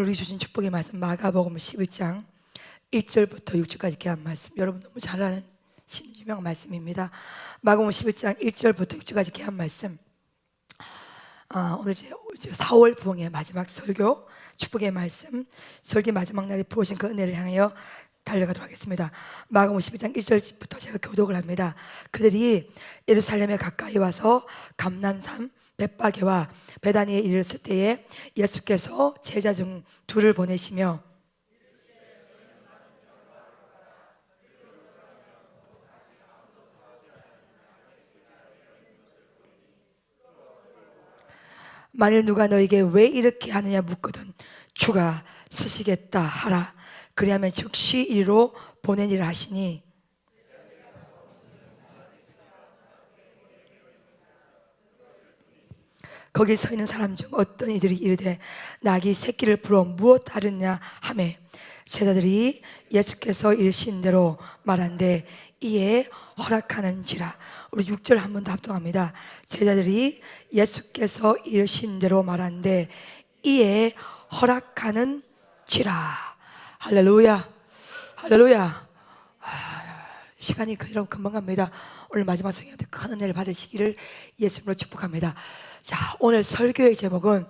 오늘 주신 축복의 말씀 마가복음 11장 1절부터 6절까지 이렇게 한 말씀, 여러분 너무 잘 아는 신유명 말씀입니다. 마가복음 11장 1절부터 6절까지 이렇게 한 말씀. 오늘 이제 4월 부흥의 마지막 설교, 축복의 말씀, 설교 마지막 날에 부으신 그 은혜를 향하여 달려가도록 하겠습니다. 마가복음 11장 1절부터 제가 교독을 합니다. 그들이 예루살렘에 가까이 와서 감난산 벳바게와 베다니에 이르렀을 때에 예수께서 제자 중 둘을 보내시며 만일 누가 너에게 왜 이렇게 하느냐 묻거든 주가 쓰시겠다 하라. 그리하면 즉시 이리로 보내니라 하시니, 거기 서 있는 사람 중 어떤 이들이 이르되 낙이 새끼를 불어 무엇 다르냐 하매 제자들이 예수께서 이르신 대로 말한대 이에 허락하는지라. 우리 6절 한 번 더 합동합니다. 제자들이 예수께서 이르신 대로 말한대 이에 허락하는지라. 할렐루야, 할렐루야. 시간이 여러분 금방 갑니다. 오늘 마지막 성경한테 큰 은혜를 받으시기를 예수님으로 축복합니다. 자, 오늘 설교의 제목은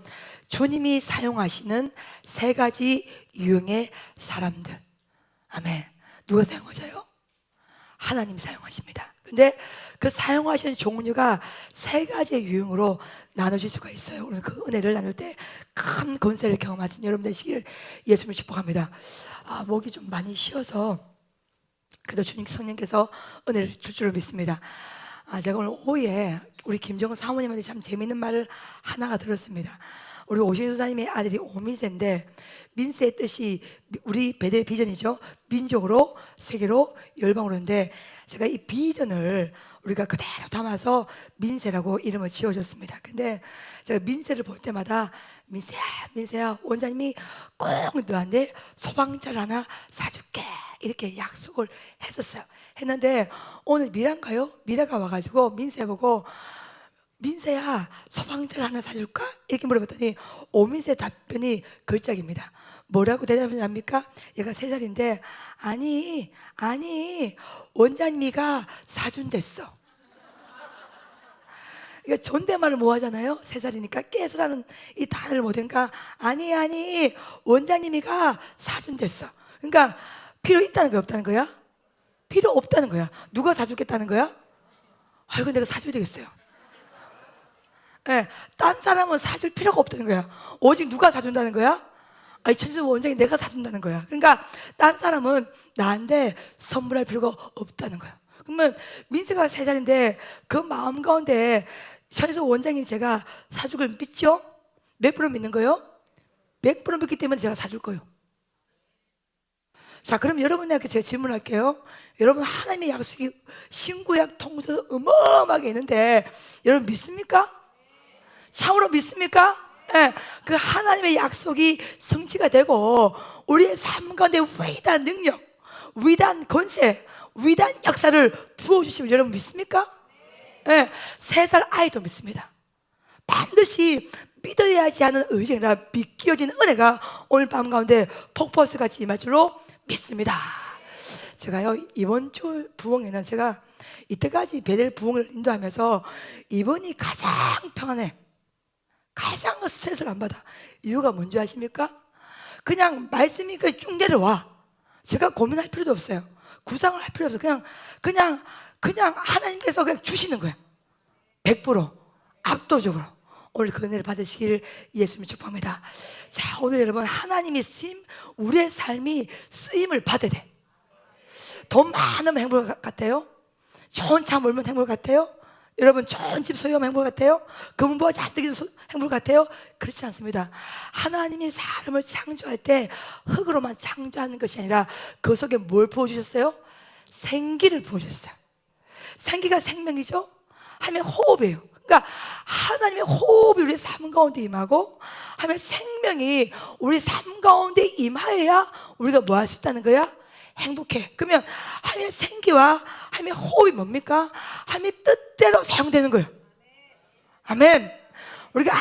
주님이 사용하시는 세 가지 유형의 사람들. 아멘. 누가 사용하셔요? 하나님 사용하십니다. 근데 그 사용하시는 종류가 세 가지의 유형으로 나눠질 수가 있어요. 오늘 그 은혜를 나눌 때 큰 권세를 경험하신 여러분 되시길 예수님을 축복합니다. 목이 좀 많이 쉬어서 그래도 주님 성령께서 은혜를 줄 줄을 믿습니다. 제가 오늘 오후에 우리 김정은 사모님한테 참 재밌는 말을 하나가 들었습니다. 우리 오신 수사님의 아들이 오민세인데, 민세의 뜻이 우리 베델의 비전이죠. 민족으로, 세계로, 열방으로인데, 제가 이 비전을 우리가 그대로 담아서 민세라고 이름을 지어줬습니다. 근데 제가 민세를 볼 때마다 민세야, 민세야, 원장님이 꼭 너한테 소방차를 하나 사줄게 이렇게 약속을 했었어요. 했는데 오늘 미라인가요? 미라가 와가지고 민세 보고 민세야 소방차를 하나 사줄까? 이렇게 물어봤더니 오민세 답변이 걸작입니다. 뭐라고 대답했냐니까? 얘가 3살인데 아니 원장님이가 사준댔어. 그러니까 존댓말을 뭐 하잖아요. 3살이니까 깨스라는 이 단어를 못하니까 아니 원장님이가 사준댔어. 그러니까 필요 있다는 거야, 없다는 거야? 필요 없다는 거야. 누가 사주겠다는 거야? 아이고 내가 사줘야 되겠어요. 네, 딴 사람은 사줄 필요가 없다는 거야. 오직 누가 사준다는 거야? 아니 천수 원장이 내가 사준다는 거야. 그러니까 딴 사람은 나한테 선물할 필요가 없다는 거야. 그러면 민세가 3살인데 그 마음 가운데 천수 원장이 제가 사줄 걸 믿죠? 몇 프로 믿는 거예요? 100% 믿기 때문에 제가 사줄 거예요. 자, 그럼 여러분에게 제가 질문할게요. 여러분 하나님의 약속이 신구약 통해서 어마어마하게 있는데 여러분 믿습니까? 참으로 믿습니까? 네, 그 하나님의 약속이 성취가 되고 우리의 삶 가운데 위대한 능력, 위대한 권세, 위대한 역사를 부어주시면 여러분 믿습니까? 네, 3살 아이도 믿습니다. 반드시 믿어야지 하는 의지가 아니라 믿겨진 은혜가 오늘 밤 가운데 폭포수같이 임할 줄로 믿습니다. 제가요 이번 주 부흥에는 제가 이때까지 베델 부흥을 인도하면서 이번이 가장 평안해, 가장 스트레스를 안 받아. 이유가 뭔지 아십니까? 그냥 말씀이 쭉 내려와. 제가 고민할 필요도 없어요. 구상을 할 필요 없어요. 그냥 하나님께서 그냥 주시는 거예요. 100% 압도적으로. 오늘 그 은혜를 받으시기를 예수님 축복합니다. 자, 오늘 여러분 하나님이 쓰임, 우리의 삶이 쓰임을 받아야 돼. 돈 많으면 행복 같아요? 좋은 차 몰면 행복 같아요? 여러분 좋은 집 소유하면 행복 같아요? 금은보화 잔뜩이 행복 같아요? 그렇지 않습니다. 하나님이 사람을 창조할 때 흙으로만 창조하는 것이 아니라 그 속에 뭘 부어주셨어요? 생기를 부어주셨어요. 생기가 생명이죠? 하면 호흡이에요. 그러니까 하나님의 호흡이 우리 삶 가운데 임하고 하면 생명이 우리 삶 가운데 임하여야 우리가 뭐 할 수 있다는 거야? 행복해. 그러면 하나님의 생기와 하나님의 호흡이 뭡니까? 하나님의 뜻대로 사용되는 거예요. 아멘. 우리가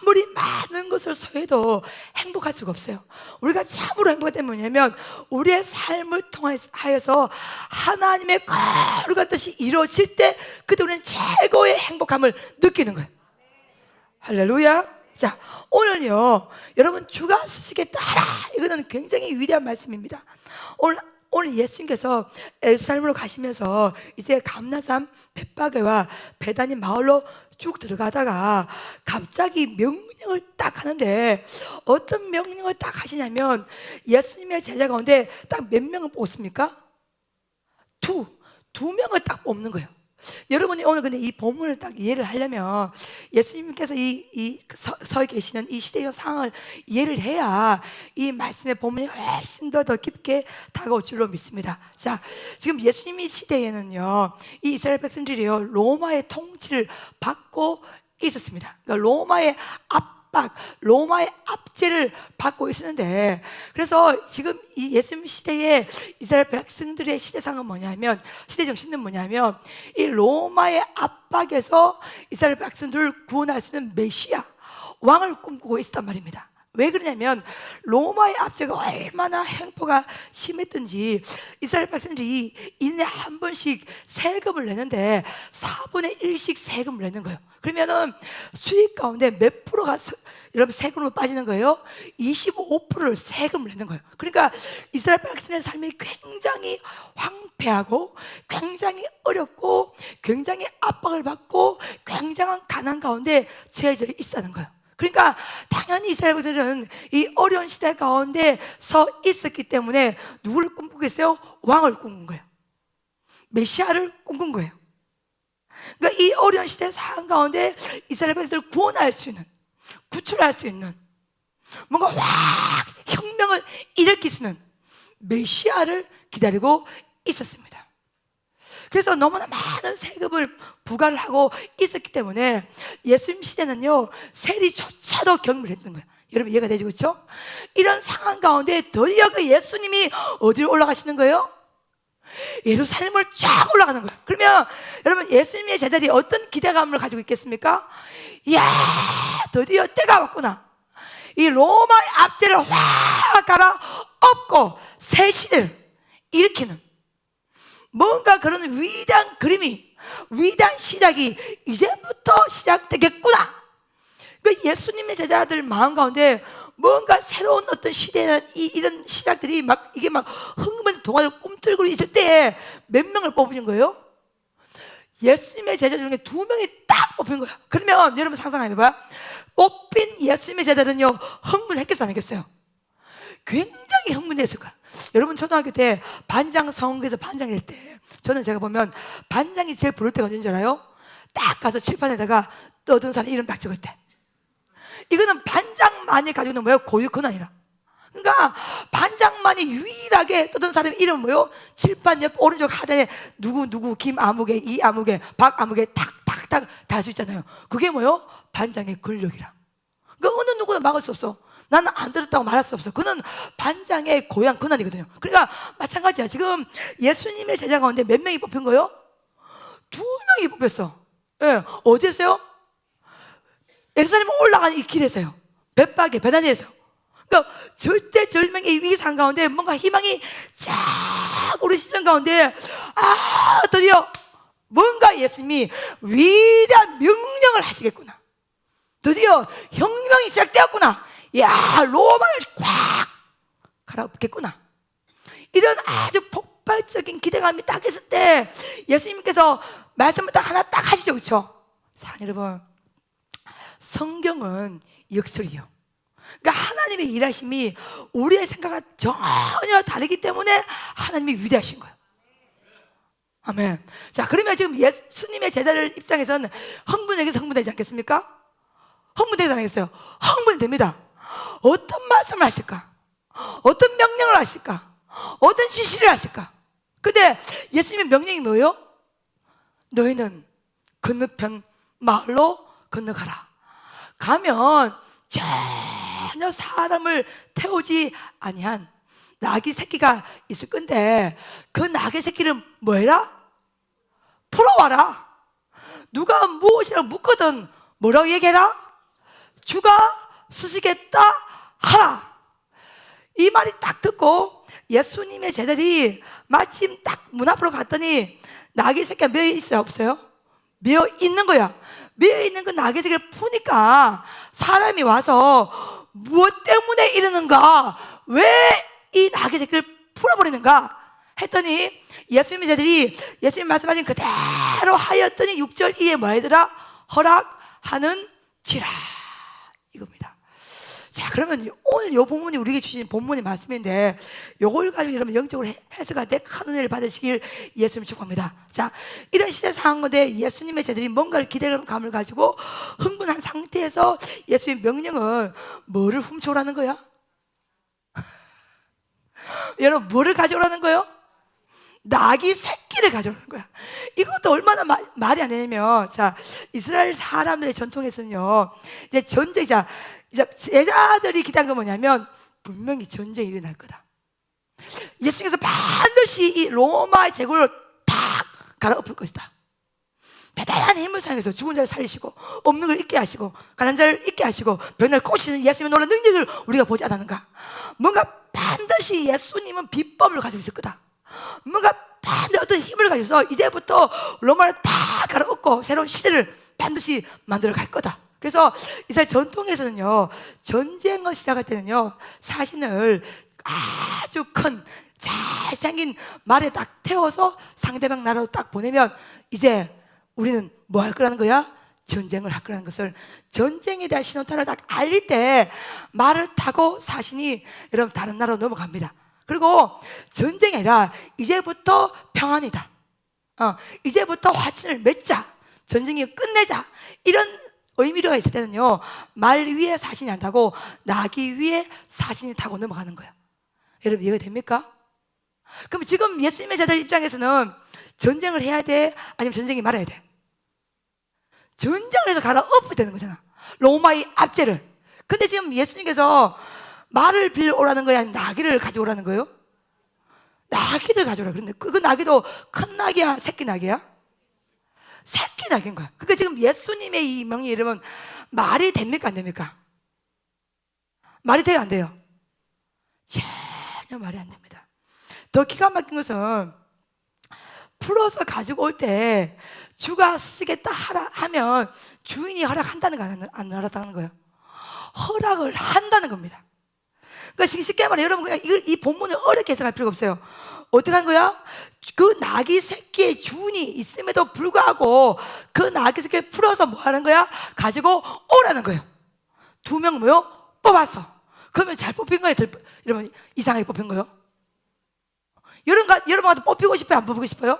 아무리 많은 것을 소유해도 행복할 수가 없어요. 우리가 참으로 행복할 때 뭐냐면 우리의 삶을 통하여서 하나님의 거룩한 뜻이 이루어질 때 그때 우리는 최고의 행복함을 느끼는 거예요. 할렐루야. 자, 오늘요 여러분 주가 쓰시기에 따라, 이거는 굉장히 위대한 말씀입니다. 오늘 예수님께서 예루살렘으로 가시면서 이제 감나산 벳바게와 베다니 마을로 쭉 들어가다가 갑자기 명령을 딱 하는데, 어떤 명령을 딱 하시냐면 예수님의 제자 가운데 딱 몇 명을 뽑습니까? 두 명을 딱 뽑는 거예요. 여러분이 오늘 근데 이 본문을 딱 이해를 하려면 예수님께서 서 계시는 이 시대의 상황을 이해를 해야 이 말씀의 본문이 훨씬 더 깊게 다가올 줄로 믿습니다. 자, 지금 예수님이 시대에는요 이 이스라엘 백성들이요 로마의 통치를 받고 있었습니다. 그러니까 로마의 로마의 압제를 받고 있었는데, 그래서 지금 이 예수님 시대에 이스라엘 백성들의 시대상은 뭐냐면, 시대 정신은 뭐냐면 이 로마의 압박에서 이스라엘 백성들을 구원할 수 있는 메시아 왕을 꿈꾸고 있었단 말입니다. 왜 그러냐면 로마의 압제가 얼마나 횡포가 심했던지 이스라엘 백성들이 1년에 한 번씩 세금을 내는데 4분의 1씩 세금을 내는 거예요. 그러면은 수익 가운데 몇 프로가 여러분 세금으로 빠지는 거예요? 25%를 세금을 내는 거예요. 그러니까 이스라엘 백성의 삶이 굉장히 황폐하고 굉장히 어렵고 굉장히 압박을 받고 굉장한 가난 가운데 처해져 있다는 거예요. 그러니까 당연히 이스라엘 백성들은 이 어려운 시대 가운데 서 있었기 때문에 누구를 꿈꾸겠어요? 왕을 꿈꾼 거예요. 메시아를 꿈꾼 거예요. 그러니까 이 어려운 시대 상황 가운데 이스라엘 백성들을 구원할 수 있는, 구출할 수 있는, 뭔가 확 혁명을 일으킬 수 있는 메시아를 기다리고 있었습니다. 그래서 너무나 많은 세금을 부과를 하고 있었기 때문에 예수님 시대는요 세리조차도 경멸을 했던 거예요. 여러분 이해가 되죠? 그렇죠? 이런 상황 가운데 드디어 그 예수님이 어디로 올라가시는 거예요? 예루살렘을 쫙 올라가는 거예요. 그러면 여러분 예수님의 제자들이 어떤 기대감을 가지고 있겠습니까? 이야, 드디어 때가 왔구나. 이 로마의 압제를 확 갈아엎고 새 시대를 일으키는 뭔가 그런 위대한 그림이, 위대한 시작이 이제부터 시작되겠구나. 그러니까 예수님의 제자들 마음 가운데 뭔가 새로운 어떤 시대나 이런 시작들이 막 이게 막 흥분해서 동화를 꿈틀거리고 있을 때에 몇 명을 뽑으신 거예요? 예수님의 제자 중에 2명이 딱 뽑힌 거예요. 그러면 여러분 상상해봐요. 뽑힌 예수님의 제자들은요 흥분했겠어 안 했겠어요? 굉장히 흥분했을 거예요. 여러분 초등학교 때 반장 선거에서 반장이 될 때 저는 제가 보면 반장이 제일 부를 때가 언제인 줄 알아요? 딱 가서 칠판에다가 떠든 사람 이름 딱 적을 때. 이거는 반장만이 가지고 있는 뭐예요? 고유 권한이라. 그러니까 반장만이 유일하게 떠든 사람의 이름은 뭐예요? 칠판 옆 오른쪽 하단에 누구 김아무개 이아무개 박아무개 탁탁탁 다 할 수 있잖아요. 그게 뭐예요? 반장의 권력이라. 그러니까 어느 누구도 막을 수 없어. 나는 안 들었다고 말할 수 없어. 그는 반장의 고유한 권한이거든요. 그러니까 마찬가지야. 지금 예수님의 제자 가운데 몇 명이 뽑힌 거예요? 2명이 뽑혔어. 예, 어디에서요? 예루살렘 올라가는 이 길에서요. 벳바게 베다니에서. 그러니까 절대절명의 위기상 가운데 뭔가 희망이 쫙 우리 시선 가운데 드디어 뭔가 예수님이 위대한 명령을 하시겠구나. 드디어 혁명이 시작되었구나. 야, 로마를 꽉 갈아엎겠구나. 이런 아주 폭발적인 기대감이 딱 있을 때 예수님께서 말씀을 딱 하나 딱 하시죠. 그렇죠? 사랑하는 여러분, 성경은 역설이요. 그러니까 하나님의 일하심이 우리의 생각과 전혀 다르기 때문에 하나님이 위대하신 거예요. 아멘. 자, 그러면 지금 예수님의 제자들 입장에서는 흥분되지 않겠습니까? 흥분되지 않겠어요? 흥분됩니다. 어떤 말씀을 하실까? 어떤 명령을 하실까? 어떤 지시를 하실까? 근데 예수님의 명령이 뭐예요? 너희는 건너편 마을로 건너가라. 가면 전혀 사람을 태우지 아니한 나귀 새끼가 있을 건데 그 나귀 새끼를 뭐해라? 풀어와라. 누가 무엇이라고 묻거든 뭐라고 얘기해라? 주가 쓰시겠다 하라. 이 말이 딱 듣고 예수님의 제자들이 마침 딱 문 앞으로 갔더니 나귀 새끼가 매여 있어요, 없어요? 매여 있는 거야. 매여 있는 그 나귀 새끼를 푸니까 사람이 와서 무엇 때문에 이러는가, 왜 이 나귀 새끼를 풀어버리는가 했더니 예수님의 제자들이 예수님 말씀하신 그대로 하였더니 6절 이에 뭐 하더라? 허락하는 지라, 이겁니다. 자, 그러면 오늘 이 본문이 우리에게 주신 본문의 말씀인데, 요걸 가지고 여러분 영적으로 해석할 때 큰 은혜를 받으시길 예수님 축복합니다. 자, 이런 시대 상황 가운데 예수님의 제자들이 뭔가를 기대감을 가지고 흥분한 상태에서 예수님의 명령은 뭐를 훔쳐오라는 거야? 여러분, 뭐를 가져오라는 거예요? 나귀 새끼를 가져오는 거야. 이것도 얼마나 말이 안 되냐면, 자, 이스라엘 사람들의 전통에서는요, 이제 전쟁자, 이제 제자들이 기대한 건 뭐냐면, 분명히 전쟁이 일어날 거다. 예수님께서 반드시 이 로마의 제국을 탁 갈아엎을 것이다. 대단한 힘을 사용해서 죽은 자를 살리시고, 없는 걸 있게 하시고, 가난한 자를 있게 하시고, 병을 고치는 예수님의 놀라운 능력을 우리가 보지 않았는가? 뭔가 반드시 예수님은 비법을 가지고 있을 거다. 뭔가 반드시 어떤 힘을 가져서 이제부터 로마를 다 갈아엎고 새로운 시대를 반드시 만들어 갈 거다. 그래서 이스라엘 전통에서는요, 전쟁을 시작할 때는요, 사신을 아주 큰 잘생긴 말에 딱 태워서 상대방 나라로 딱 보내면 이제 우리는 뭐 할 거라는 거야? 전쟁을 할 거라는 것을, 전쟁에 대한 신호탄을 딱 알릴 때 말을 타고 사신이 여러분 다른 나라로 넘어갑니다. 그리고 전쟁이 아니라 이제부터 평안이다, 이제부터 화친을 맺자, 전쟁이 끝내자, 이런 의미가 있을 때는요, 말 위에 사신이 안 타고 나귀 위에 사신이 타고 넘어가는 거예요. 여러분 이해가 됩니까? 그럼 지금 예수님의 제자들 입장에서는 전쟁을 해야 돼? 아니면 전쟁이 말아야 돼? 전쟁을 해서 갈아엎어야 되는 거잖아, 로마의 압제를. 근데 지금 예수님께서 말을 빌려오라는 거야, 아니면 나귀를 가져오라는 거예요? 나귀를 가져오라. 그런데 그 나귀도 큰 나귀야, 새끼 나귀야? 새끼 나귀인 거야. 그러니까 지금 예수님의 이 명령 이름은 말이 됩니까, 안 됩니까? 말이 돼요, 안 돼요? 전혀 말이 안 됩니다. 더 기가 막힌 것은 풀어서 가지고 올 때 주가 쓰겠다 하라 하면 주인이 허락한다는 거, 안 허락하는 거예요? 허락을 한다는 겁니다. 그러니까 쉽게 말해, 여러분 그냥 이 본문을 어렵게 해석할 필요가 없어요. 어떻게 하는 거야? 그 나귀 새끼의 주인이 있음에도 불구하고 그 나귀 새끼를 풀어서 뭐 하는 거야? 가지고 오라는 거예요. 2명 뭐요? 뽑아서. 그러면 잘 뽑힌 거예요? 이러면 이상하게 뽑힌 거예요? 여러분 가서 뽑히고 싶어요? 안 뽑히고 싶어요?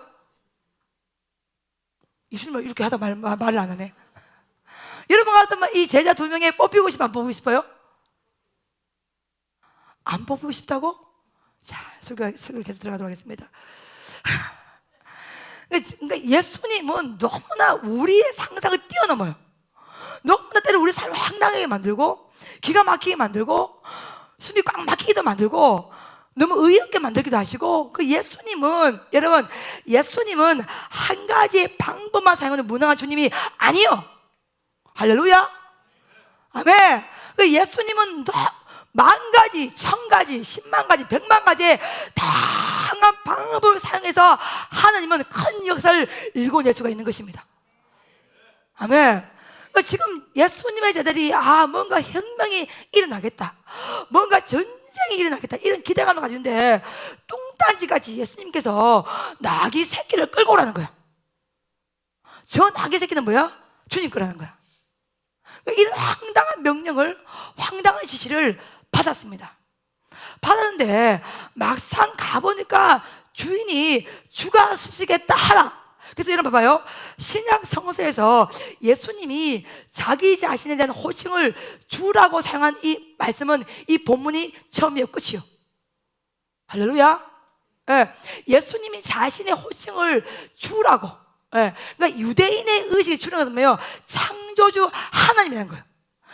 예수님 이렇게 하다 말을 안 하네. 여러분 가서 이 제자 2명에 뽑히고 싶어, 안 뽑히고 싶어요? 안 뽑히고 싶다고? 자, 설교 계속 들어가도록 하겠습니다. 그러니까 예수님은 너무나 우리의 상상을 뛰어넘어요. 너무나 때로 우리 삶을 황당하게 만들고, 기가 막히게 만들고, 숨이 꽉 막히기도 만들고, 너무 의없게 만들기도 하시고. 그 예수님은, 여러분, 예수님은 한 가지 방법만 사용하는 무능한 주님이 아니요. 할렐루야. 아멘. 그 예수님은 만 가지, 천 가지, 10만 가지, 100만 가지의 다양한 방법을 사용해서 하나님은 큰 역사를 일궈낼 수가 있는 것입니다. 아멘. 그러니까 지금 예수님의 제자들이 뭔가 혁명이 일어나겠다, 뭔가 전쟁이 일어나겠다, 이런 기대감을 가지는데 뚱딴지같이 예수님께서 나귀 새끼를 끌고 오라는 거야. 저 나귀 새끼는 뭐야? 주님 거라는 거야. 이런 황당한 명령을, 황당한 지시를 받았습니다. 받았는데 막상 가보니까 주인이 주가 쓰시겠다 하라. 그래서 여러분 봐봐요, 신약 성서에서 예수님이 자기 자신에 대한 호칭을 주라고 사용한 이 말씀은 이 본문이 처음이요, 끝이요. 할렐루야. 예수님이 자신의 호칭을 주라고, 그러니까 유대인의 의식이 주는 것은 뭐예요? 창조주 하나님이라는 거예요.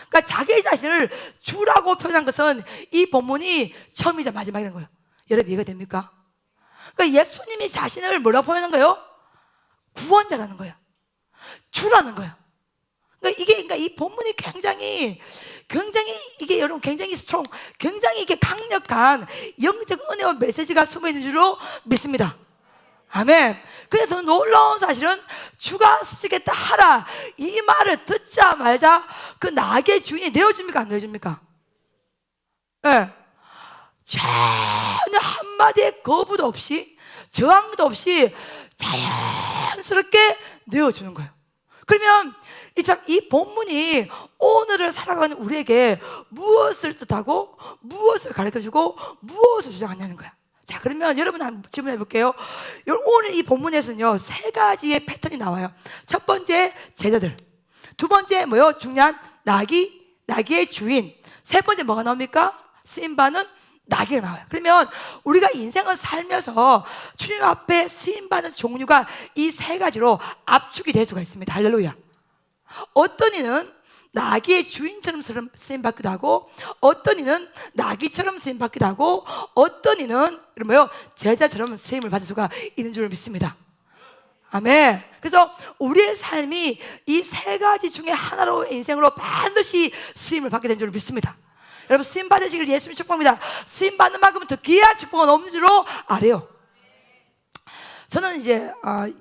그러니까 자기 자신을 주라고 표현한 것은 이 본문이 처음이자 마지막이라는 거예요. 여러분 이해가 됩니까? 그러니까 예수님이 자신을 뭐라고 표현한 거예요? 구원자라는 거예요. 주라는 거예요. 그러니까 이 본문이 굉장히 이게 여러분 굉장히 스트롱, 굉장히 이게 강력한 영적 은혜와 메시지가 숨어 있는 줄로 믿습니다. 아멘. 그래서 놀라운 사실은 주가 쓰시겠다 하라 이 말을 듣자마자 그 나귀의 주인이 내어줍니까 안 내어줍니까? 예. 전혀 한마디의 거부도 없이 저항도 없이 자연스럽게 내어주는 거예요. 그러면 이 본문이 오늘을 살아가는 우리에게 무엇을 뜻하고 무엇을 가르쳐주고 무엇을 주장하냐는 거야. 자, 그러면 여러분 한번 질문해 볼게요. 오늘 이 본문에서는요 3가지의 패턴이 나와요. 첫 번째 제자들, 두 번째 뭐요? 중요한 나귀의 주인, 세 번째 뭐가 나옵니까? 쓰임받는 나귀가 나와요. 그러면 우리가 인생을 살면서 주님 앞에 쓰임받는 종류가 이 3가지로 압축이 될 수가 있습니다. 할렐루야. 어떤 이는 나귀의 주인처럼 쓰임받기도 하고, 어떤 이는 나귀처럼 쓰임받기도 하고, 어떤 이는 뭐요? 제자처럼 쓰임을 받을 수가 있는 줄 믿습니다. 아멘. 그래서 우리의 삶이 이 3가지 중에 하나로 인생으로 반드시 쓰임을 받게 된 줄 믿습니다. 여러분 쓰임 받으시길 예수님 축복합니다. 쓰임 받는 만큼 더 귀한 축복은 없는 줄로 알아요. 저는 이제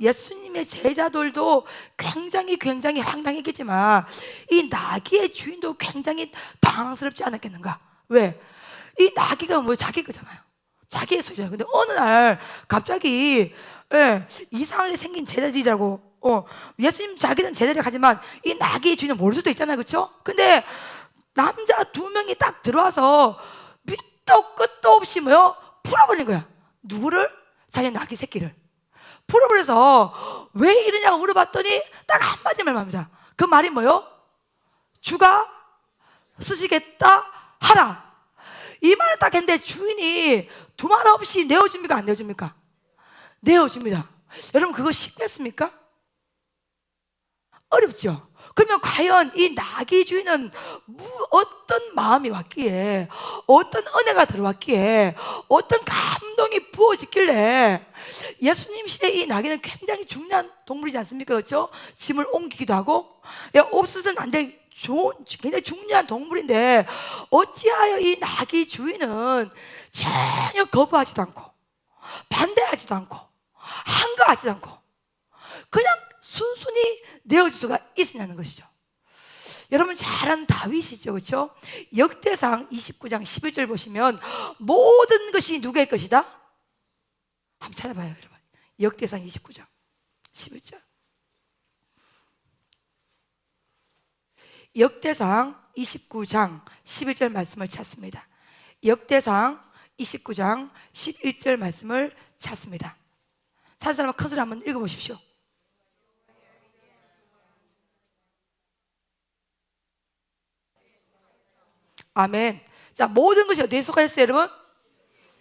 예수님의 제자들도 굉장히 황당했겠지만 이 나귀의 주인도 굉장히 당황스럽지 않았겠는가? 왜? 이 나귀가 뭐 자기 거잖아요. 자기의 소유잖아요. 근데 어느 날 갑자기 이상하게 생긴 제자들이라고 예수님 자기는 제자를 가지만 이 나귀의 주인은 모를 수도 있잖아요. 그렇죠? 근데 남자 2명이 딱 들어와서 밑도 끝도 없이 뭐요? 풀어버린 거야. 누구를? 자기 나귀 새끼를 풀어버려서 왜 이러냐고 물어봤더니 딱 한마디만 합니다. 그 말이 뭐요? 주가 쓰시겠다 하라. 이 말을 딱 했는데 주인이 두말 없이 내어줍니까 안 내어줍니까? 내어줍니다. 여러분 그거 쉽겠습니까? 어렵죠. 그러면 과연 이 나귀 주인은 어떤 마음이 왔기에, 어떤 은혜가 들어왔기에, 어떤 감동이 부어지길래 예수님 시대에 이 나귀는 굉장히 중요한 동물이지 않습니까? 그렇죠? 짐을 옮기기도 하고 없어서는 안 될 굉장히 중요한 동물인데 어찌하여 이 나귀 주인은 전혀 거부하지도 않고 반대하지도 않고 한가하지도 않고 그냥 순순히 내어줄 수가 있으냐는 것이죠. 여러분 잘 아는 다윗이죠. 그렇죠? 역대상 29장 11절 보시면 모든 것이 누구의 것이다? 한번 찾아봐요 여러분. 역대상 29장 11절. 역대상 29장 11절 말씀을 찾습니다. 역대상 29장 11절 말씀을 찾습니다. 찾은 사람은 큰 소리 한번 읽어보십시오. 아멘. 자, 모든 것이 어디에 속하였어요 여러분?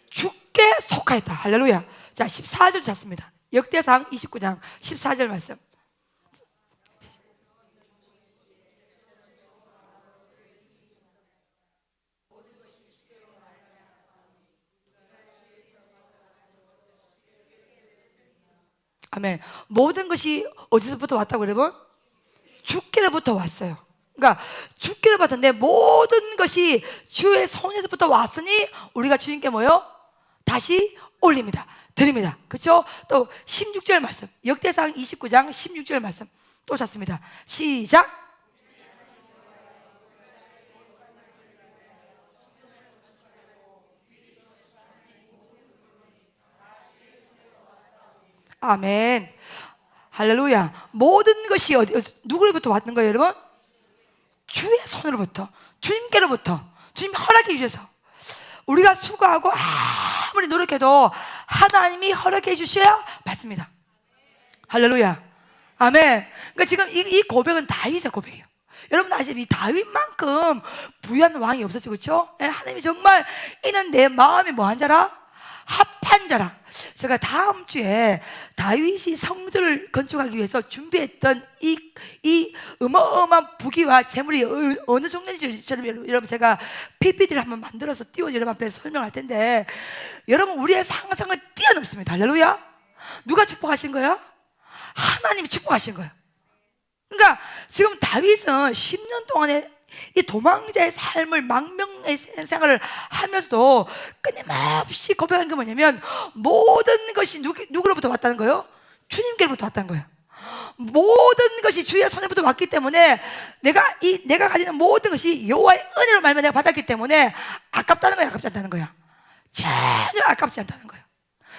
주께 속하였다. 할렐루야. 자, 14절 찾습니다. 역대상 29장 14절 말씀. 아멘. 모든 것이 어디서부터 왔다고 여러분? 주께로부터 왔어요. 그러니까 주께로 받았는데 모든 것이 주의 손에서부터 왔으니 우리가 주님께 뭐요? 다시 올립니다. 드립니다. 그렇죠? 또 16절 말씀. 역대상 29장 16절 말씀 또 찾습니다. 시작. 아멘. 할렐루야. 모든 것이 누구로부터 왔는 거예요 여러분? 주의 손으로부터, 주님께로부터, 주님 허락해 주셔서 우리가 수고하고 아무리 노력해도 하나님이 허락해 주셔야 받습니다. 할렐루야. 아멘. 그러니까 지금 이 고백은 다윗의 고백이에요. 여러분 아시죠? 이 다윗만큼 부유한 왕이 없었죠. 그렇죠? 하나님이 정말 이는 내 마음이 뭐한 자라? 합한 자라. 제가 다음 주에 다윗이 성전을 건축하기 위해서 준비했던 이 어마어마한 부귀와 재물이 어느 정도인지처럼 여러분 제가 PPT를 한번 만들어서 띄워 여러분 앞에 설명할 텐데 여러분 우리의 상상을 뛰어넘습니다. 할렐루야. 누가 축복하신 거야? 하나님이 축복하신 거예요. 그러니까 지금 다윗은 10년 동안에 이 도망자의 삶을, 망명의 생활을 하면서도 끊임없이 고백한 게 뭐냐면 모든 것이 누구로부터 왔다는 거예요? 주님께로부터 왔다는 거예요. 모든 것이 주의 손에부터 왔기 때문에 내가 가지는 모든 것이 여호와의 은혜로 말미암아 내가 받았기 때문에 아깝다는 거야, 아깝지 않다는 거야? 전혀 아깝지 않다는 거예요.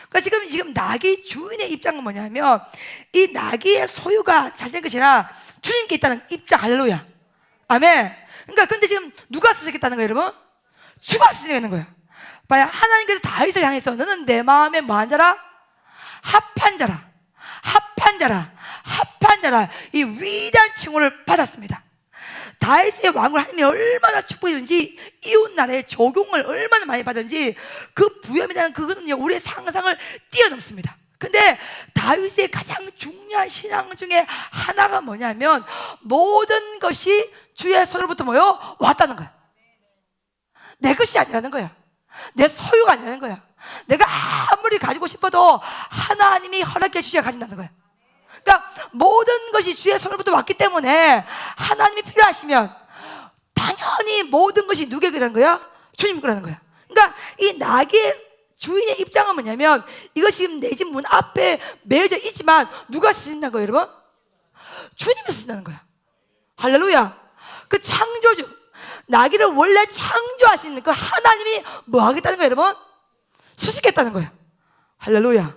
그러니까 지금 나귀 주인의 입장은 뭐냐면 이 나귀의 소유가 자신의 것이 아니라 주님께 있다는 입장. 할렐루야, 아멘. 그러니까 근데 지금 누가 쓰겠다는 거예요, 여러분? 주가 쓰겠다는 거예요. 봐요, 하나님께서 다윗을 향해서 너는 내 마음에 뭐한 자라? 합한 자라, 합한 자라, 합한 자라, 이 위대한 칭호를 받았습니다. 다윗의 왕을 하나님이 얼마나 축복했는지, 이웃나라의 조공을 얼마나 많이 받았는지, 그 부여이라는 그거는요 우리의 상상을 뛰어넘습니다. 근데 다윗의 가장 중요한 신앙 중에 하나가 뭐냐면 모든 것이 주의 손으로부터 왔다는 거야. 내 것이 아니라는 거야. 내 소유가 아니라는 거야. 내가 아무리 가지고 싶어도 하나님이 허락해 주셔야 가진다는 거야. 그러니까 모든 것이 주의 손으로부터 왔기 때문에 하나님이 필요하시면 당연히 모든 것이 누구의 거라는 거야? 주님 거라는 거야. 그러니까 이 나귀의 주인의 입장은 뭐냐면 이것이 지금 내 집 문 앞에 매여져 있지만 누가 쓰신다는 거예요, 여러분? 주님이 쓰신다는 거야. 할렐루야. 그 창조주, 나귀를 원래 창조하시는 그 하나님이 뭐 하겠다는 거예요, 여러분? 쓰시겠다는 거예요. 할렐루야,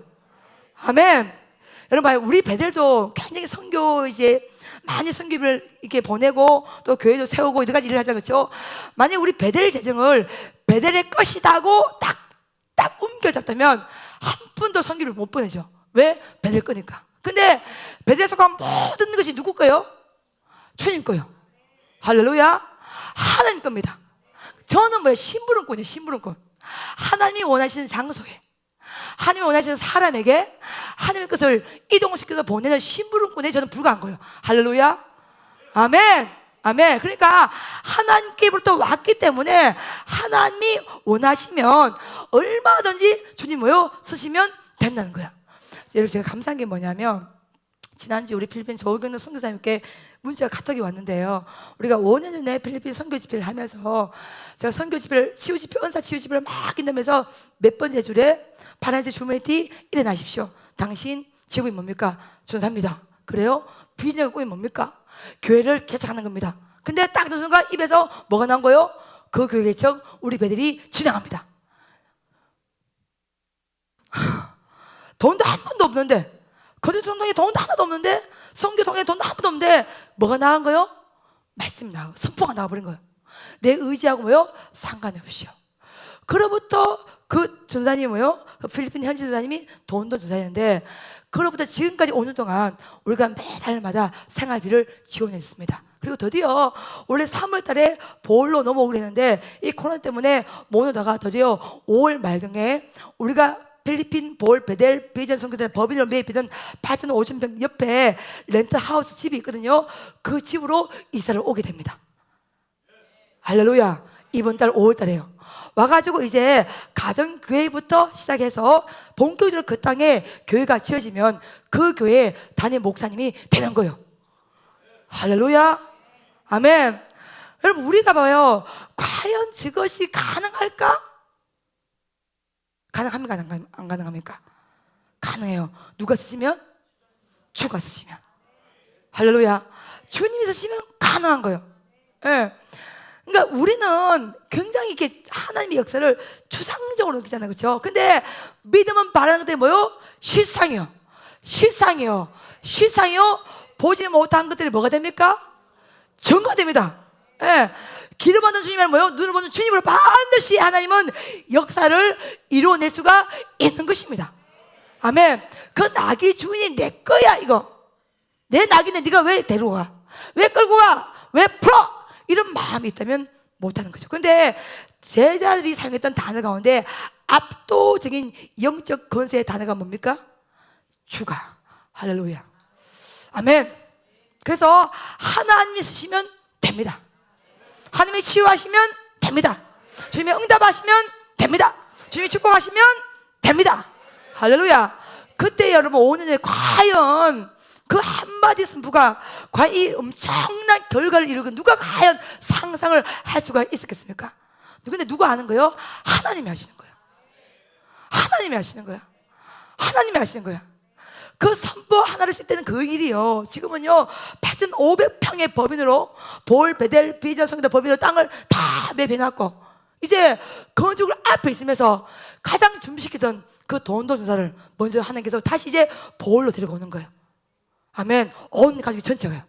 아멘. 여러분 봐요, 우리 베델도 굉장히 선교 많이 선교를 이렇게 보내고 또 교회도 세우고 여러 가지 일을 하자, 그렇죠? 만약 우리 베델 재정을 베델의 것이다고 딱 옮겨잡다면 한 푼도 선교를 못 보내죠. 왜? 베델 거니까. 근데 베델에 속한 모든 것이 누구 거예요? 주님 거예요. 할렐루야, 하나님 겁니다. 저는 심부름꾼이에요, 심부름꾼. 하나님이 원하시는 장소에, 하나님이 원하시는 사람에게 하나님의 것을 이동시켜서 보내는 심부름꾼에 저는 불과한 거예요. 할렐루야, 아멘, 아멘. 그러니까 하나님께로부터 왔기 때문에 하나님이 원하시면 얼마든지 주님 쓰시면 된다는 거야. 여러분, 제가 감사한 게 뭐냐면 지난주 우리 필리핀 조경래 선교사님께 문자가 카톡이 왔는데요. 우리가 5년 전에 필리핀 선교 집회를 하면서 제가 선교 집회를 은사 치유 집회를 막 인도면서 몇 번째 줄에 파란색 주머니티 일어나십시오. 당신 직업이 뭡니까? 전사입니다. 그래요? 비전과 꿈이 뭡니까? 교회를 개척하는 겁니다. 근데 딱 그 순간 입에서 뭐가 나온 거예요? 그 교회 개척 우리 배들이 진행합니다. 돈도 한 푼도 없는데, 거듭성동에 돈도 하나도 없는데, 선교동에 돈도 한 푼도 없는데 뭐가 나간 거예요? 말씀이 나가고 선포가 나와버린 거예요. 내 의지하고 상관이 없이요. 그로부터 그 전사님이 그 필리핀 현지 전사님이 돈도 전사였는데, 그로부터 지금까지 5년 동안 우리가 매달마다 생활비를 지원했습니다. 그리고 드디어 원래 3월 달에 보홀로 넘어오기로 했는데 이 코로나 때문에 못 오다가 드디어 5월 말경에 우리가 필리핀 보홀 베델 비전 선교대 법인으로 매입했던 8,500평 옆에 렌트하우스 집이 있거든요. 그 집으로 이사를 오게 됩니다. 할렐루야. 이번 달 5월 달에요. 와가지고 이제 가정교회부터 시작해서 본격적으로 그 땅에 교회가 지어지면 그 교회 담임 목사님이 되는 거예요. 할렐루야, 아멘. 여러분, 우리가 봐요, 과연 그것이 가능할까? 가능합니까? 안 가능합니까? 가능해요. 누가 쓰시면? 주가 쓰시면. 할렐루야. 주님이 쓰시면 가능한 거예요. 예. 그러니까 우리는 굉장히 이렇게 하나님의 역사를 추상적으로 느끼잖아요, 그렇죠? 근데 믿음은 바라는 것들이 실상이요. 실상이요. 실상이요. 보지 못한 것들이 뭐가 됩니까? 증거됩니다. 예. 기름 받는 주님을 눈을 보는 주님으로 반드시 하나님은 역사를 이루어낼 수가 있는 것입니다. 아멘. 그 나귀 주인이 내 거야, 이거. 내 나귀는 네가 왜 데려가? 왜 끌고 가? 왜 풀어? 이런 마음이 있다면 못하는 거죠. 그런데 제자들이 사용했던 단어 가운데 압도적인 영적 권세의 단어가 뭡니까? 주가. 할렐루야, 아멘. 그래서 하나님이 쓰시면 됩니다. 하나님이 치유하시면 됩니다. 주님이 응답하시면 됩니다. 주님이 축복하시면 됩니다. 할렐루야. 그때 여러분 5년 전에 과연 그 한마디 승부가 과연 이 엄청난 결과를 이루고 누가 과연 상상을 할 수가 있었겠습니까? 근데 누가 하는 거예요? 하나님이 하시는 거예요. 하나님이 하시는 거야. 하나님이 하시는 거야. 그 선보 하나를 쓸 때는 그 일이요. 지금은요 8,500평의 법인으로 볼, 베델, 비전, 성도 법인으로 땅을 다 매배해놨고 이제 건축을 앞에 있으면서 가장 준비시키던 그 돈도 조사를 먼저 하나님께서 다시 이제 볼로 데리고 오는 거예요. 아멘. 온 가족이 전체가요.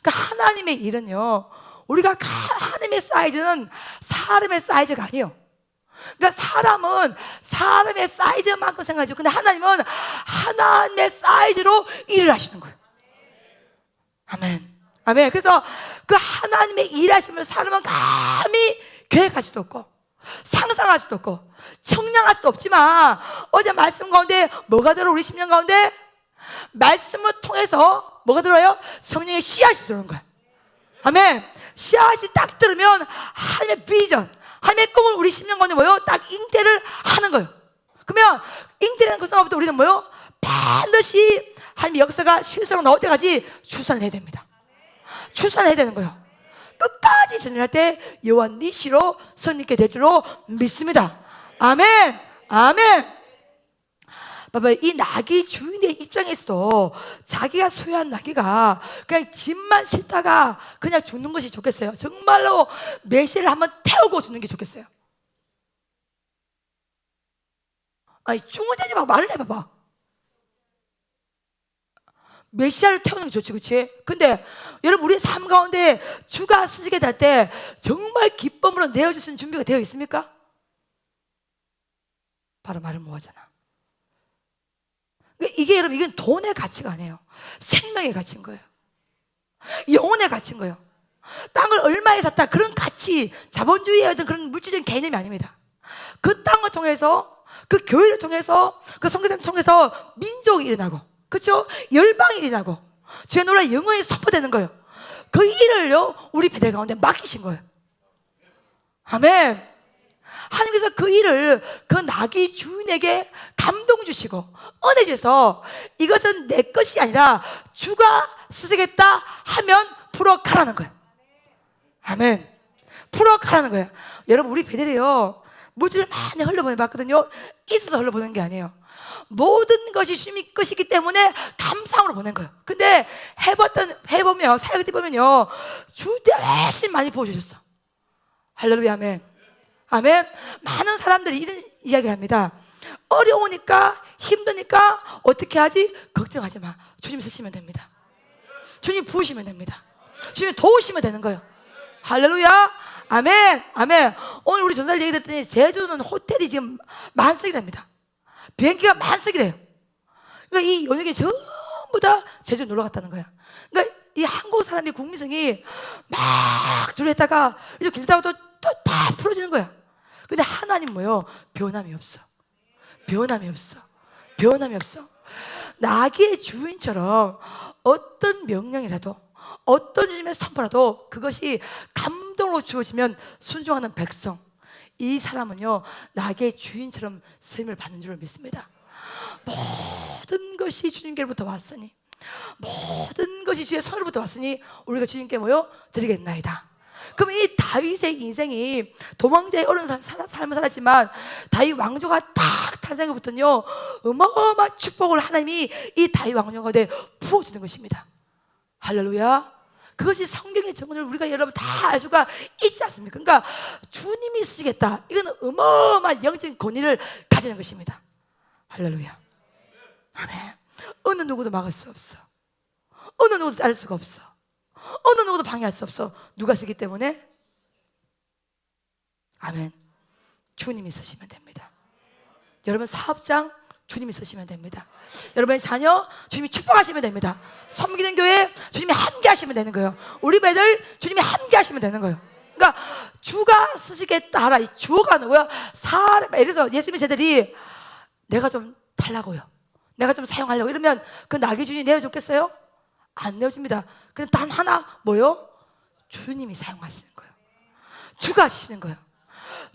그러니까 하나님의 일은요, 우리가 하나님의 사이즈는 사람의 사이즈가 아니에요. 그러니까 사람은 사람의 사이즈만큼 생각하죠. 근데 하나님은 하나님의 사이즈로 일을 하시는 거예요. 아멘. 아멘. 그래서 그 하나님의 일하심을 사람은 감히 계획할 수도 없고 상상할 수도 없고 청량할 수도 없지만 어제 말씀 가운데 뭐가 들어? 우리 10년 가운데 말씀을 통해서 뭐가 들어요? 성령의 씨앗이 들어오는 거야. 아멘. 씨앗이 딱 들으면 하나님의 비전, 하나님의 꿈을 우리 10년 가운데 뭐요? 딱 잉태를 하는 거예요. 그러면 잉태라는 그 순간부터 우리는 뭐요? 반드시 하나님의 역사가 실수로 나올 때까지 출산을 해야 됩니다. 출산을 해야 되는 거예요. 끝까지 전진할 때 여호와 니시로 선님께 될 줄로 믿습니다. 아멘. 아멘. 봐봐, 이 나귀 주인의 입장에서도 자기가 소유한 나귀가 그냥 집만 싣다가 그냥 죽는 것이 좋겠어요? 정말로 메시를 한번 태우고 죽는 게 좋겠어요? 아니, 쭈그대지 말고 말을 해봐봐. 메시아를 태우는 게 좋지, 그렇지? 근데 여러분, 우리의 삶 가운데 주가 쓰시게 될 때 정말 기쁨으로 내어줄 수 있는 준비가 되어 있습니까? 바로 말을 못하잖아. 이게 여러분, 이건 돈의 가치가 아니에요. 생명의 가치인 거예요. 영혼의 가치인 거예요. 땅을 얼마에 샀다, 그런 가치, 자본주의의 어떤 그런 물질적인 개념이 아닙니다. 그 땅을 통해서, 그 교회를 통해서, 그 선교사를 통해서 민족이 일어나고, 그렇죠? 열방이 일어나고 주의 노래 영원히 선포되는 거예요. 그 일을요 우리 배들 가운데 맡기신 거예요. 아멘. 하나님께서 그 일을 그 나귀 주인에게 감동 주시고 은혜 주셔서 이것은 내 것이 아니라 주가 쓰시겠다 하면 풀어 가라는 거예요. 아멘. 풀어 가라는 거예요. 여러분, 우리 배들이요 물질을 많이 흘려보내봤거든요. 있어서 흘려보내는 게 아니에요. 모든 것이 주님의 것이기 때문에 감사함으로 보낸 거예요. 근데 해보면 사역할 때 보면요 주 대신 많이 부어주셨어. 할렐루야. 아멘. 아멘. 많은 사람들이 이런 이야기를 합니다. 어려우니까 힘드니까 어떻게 하지? 걱정하지 마. 주님 쓰시면 됩니다. 주님 부으시면 됩니다. 주님 도우시면 되는 거예요. 할렐루야. 아멘. 아멘. 오늘 우리 전사를 얘기 듣더니 제주도는 호텔이 지금 만석이랍니다. 비행기가 만석이래요. 그러니까 이 연예계 전부 다 제주 놀러 갔다는 거야. 그러니까 이 한국 사람이 국민성이 막 둘했다가 이제 길 타고 또 다 풀어지는 거야. 근데 하나님 뭐요? 변함이 없어. 변함이 없어. 변함이 없어. 나귀의 주인처럼 어떤 명령이라도 어떤 주님의 선포라도 그것이 감동으로 주어지면 순종하는 백성, 이 사람은요 나귀의 주인처럼 쓰임을 받는 줄 믿습니다. 모든 것이 주님께로부터 왔으니, 모든 것이 주의 손으로부터 왔으니 우리가 주님께 뭐요? 드리겠나이다. 그럼 이 다윗의 인생이 도망자의 어려운 삶을 살았지만 다윗 왕조가 딱 탄생부터는요 어마어마한 축복을 하나님이 이 다윗 왕조가 부어주는 것입니다. 할렐루야. 그것이 성경의 정언을 우리가 여러분 다 알 수가 있지 않습니까? 그러니까 주님이 쓰시겠다, 이건 어마어마한 영적인 권위를 가지는 것입니다. 할렐루야. 아멘. 어느 누구도 막을 수 없어. 어느 누구도 자를 수가 없어. 어느 누구도 방해할 수 없어. 누가 쓰기 때문에? 아멘. 주님이 쓰시면 됩니다. 여러분 사업장 주님이 쓰시면 됩니다. 여러분의 자녀 주님이 축복하시면 됩니다. 섬기는 교회 주님이 함께 하시면 되는 거예요. 우리 배들 주님이 함께 하시면 되는 거예요. 그러니까 주가 쓰시겠다 하라. 이 주가 누구야? 사람. 예를 들어서 예수님의 세들이 내가 좀 달라고요, 내가 좀 사용하려고 이러면 그 나귀 주인이 내어줬겠어요? 안 내어줍니다. 근데 단 하나 뭐요? 주님이 사용하시는 거예요. 주가 하시는 거예요.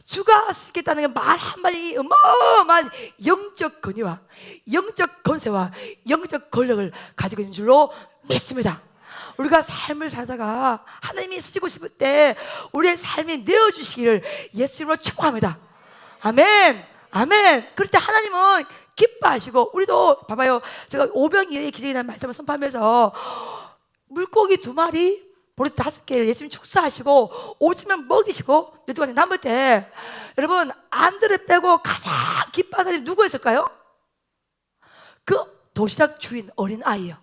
주가 쓰겠다는 말 한마디 어마어마한 영적 권위와 영적 권세와 영적 권력을 가지고 있는 줄로 믿습니다. 우리가 삶을 살다가 하나님이 쓰시고 싶을 때 우리의 삶이 내어주시기를 예수님으로 축복합니다. 아멘, 아멘. 그럴 때 하나님은 기뻐하시고, 우리도 봐봐요. 제가 오병이어의 기적이라는 말씀을 선포하면서 물고기 2마리, 보리 5개를 예수님 축사하시고 오지면 먹이시고 12가지 남을 때, 여러분 암들을 빼고 가장 기뻐하는 사람이 누구였을까요? 그 도시락 주인 어린아이요.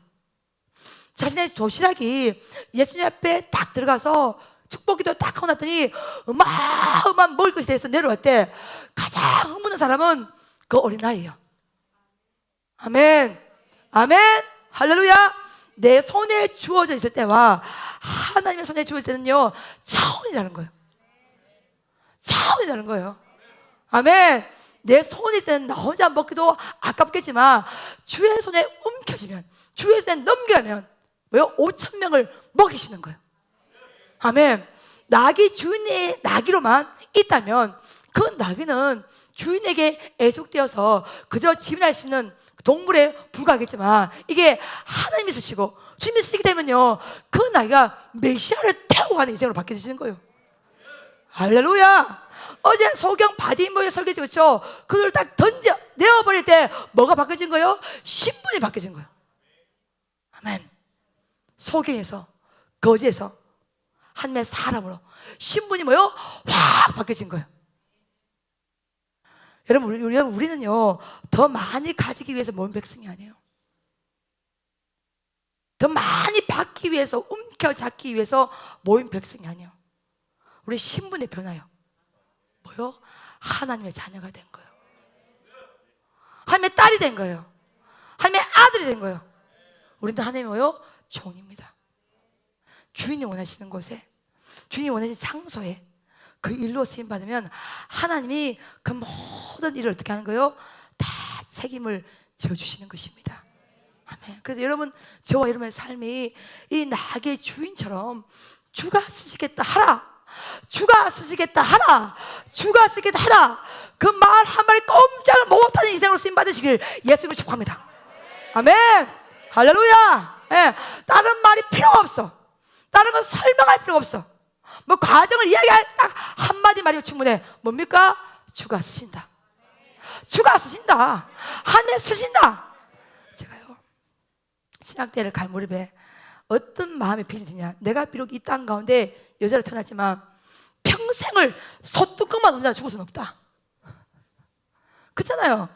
자신의 도시락이 예수님 앞에 딱 들어가서 축복기도 딱 하고 났더니 어마어마한 먹을 것이 돼서 내려올 때 가장 흥분한 사람은 그 어린아이예요. 아멘, 아멘, 할렐루야. 내 손에 주어져 있을 때와 하나님의 손에 주어질 때는요, 차원이 다른 거예요. 차원이 다른 거예요. 아멘. 내 손에 있을 때는 나 혼자 먹기도 아깝겠지만 주의 손에 움켜쥐면, 주의 손에 넘겨가면 뭐요? 5,000명을 먹이시는 거예요. 아멘. 낙이 주인의 낙이로만 있다면 그 낙이는 주인에게 애속되어서 그저 지휘할 수 있는 동물에 불과하겠지만, 이게 하나님이 쓰시고 주님이 쓰게 되면요, 그 나이가 메시아를 태우고 가는 인생으로 바뀌어지는 거예요. 할렐루야. 어제 소경 바디모의 설계지, 그렇죠? 그걸 딱 던져 내어버릴 때 뭐가 바뀌어진 거예요? 신분이 바뀌어진 거예요. 아멘. 소경에서, 거지에서 하나님의 사람으로 신분이 뭐예요? 확 바뀌어진 거예요. 여러분, 우리는요, 더 많이 가지기 위해서 모인 백성이 아니에요. 더 많이 받기 위해서, 움켜잡기 위해서 모인 백성이 아니에요. 우리 신분이 변화요. 뭐요? 하나님의 자녀가 된 거예요. 하나님의 딸이 된 거예요. 하나님의 아들이 된 거예요. 우리는 하나님의 뭐요? 종입니다. 주인이 원하시는 곳에, 주인이 원하시는 장소에 그 일로 쓰임 받으면 하나님이 그 모든 일을 어떻게 하는 거예요? 다 책임을 져주시는 것입니다. 아멘. 그래서 여러분, 저와 여러분의 삶이 이 낙의 주인처럼 주가 쓰시겠다 하라, 주가 쓰시겠다 하라, 주가 쓰시겠다 하라, 그 말 한마디 꼼짝을 못하는 인생으로 쓰임 받으시길 예수님을 축복합니다. 아멘, 할렐루야. 예, 다른 말이 필요가 없어. 다른 건 설명할 필요가 없어. 뭐 과정을 이야기할 딱 한마디 말이면 충분해. 뭡니까? 주가 쓰신다. 주가 쓰신다. 하나님 쓰신다. 제가요, 신학대를 갈 무렵에 어떤 마음의 빚이 드냐, 내가 비록 이 땅 가운데 여자로 태어났지만 평생을 소뚜껑만 운전하다 죽을 수는 없다. 그렇잖아요.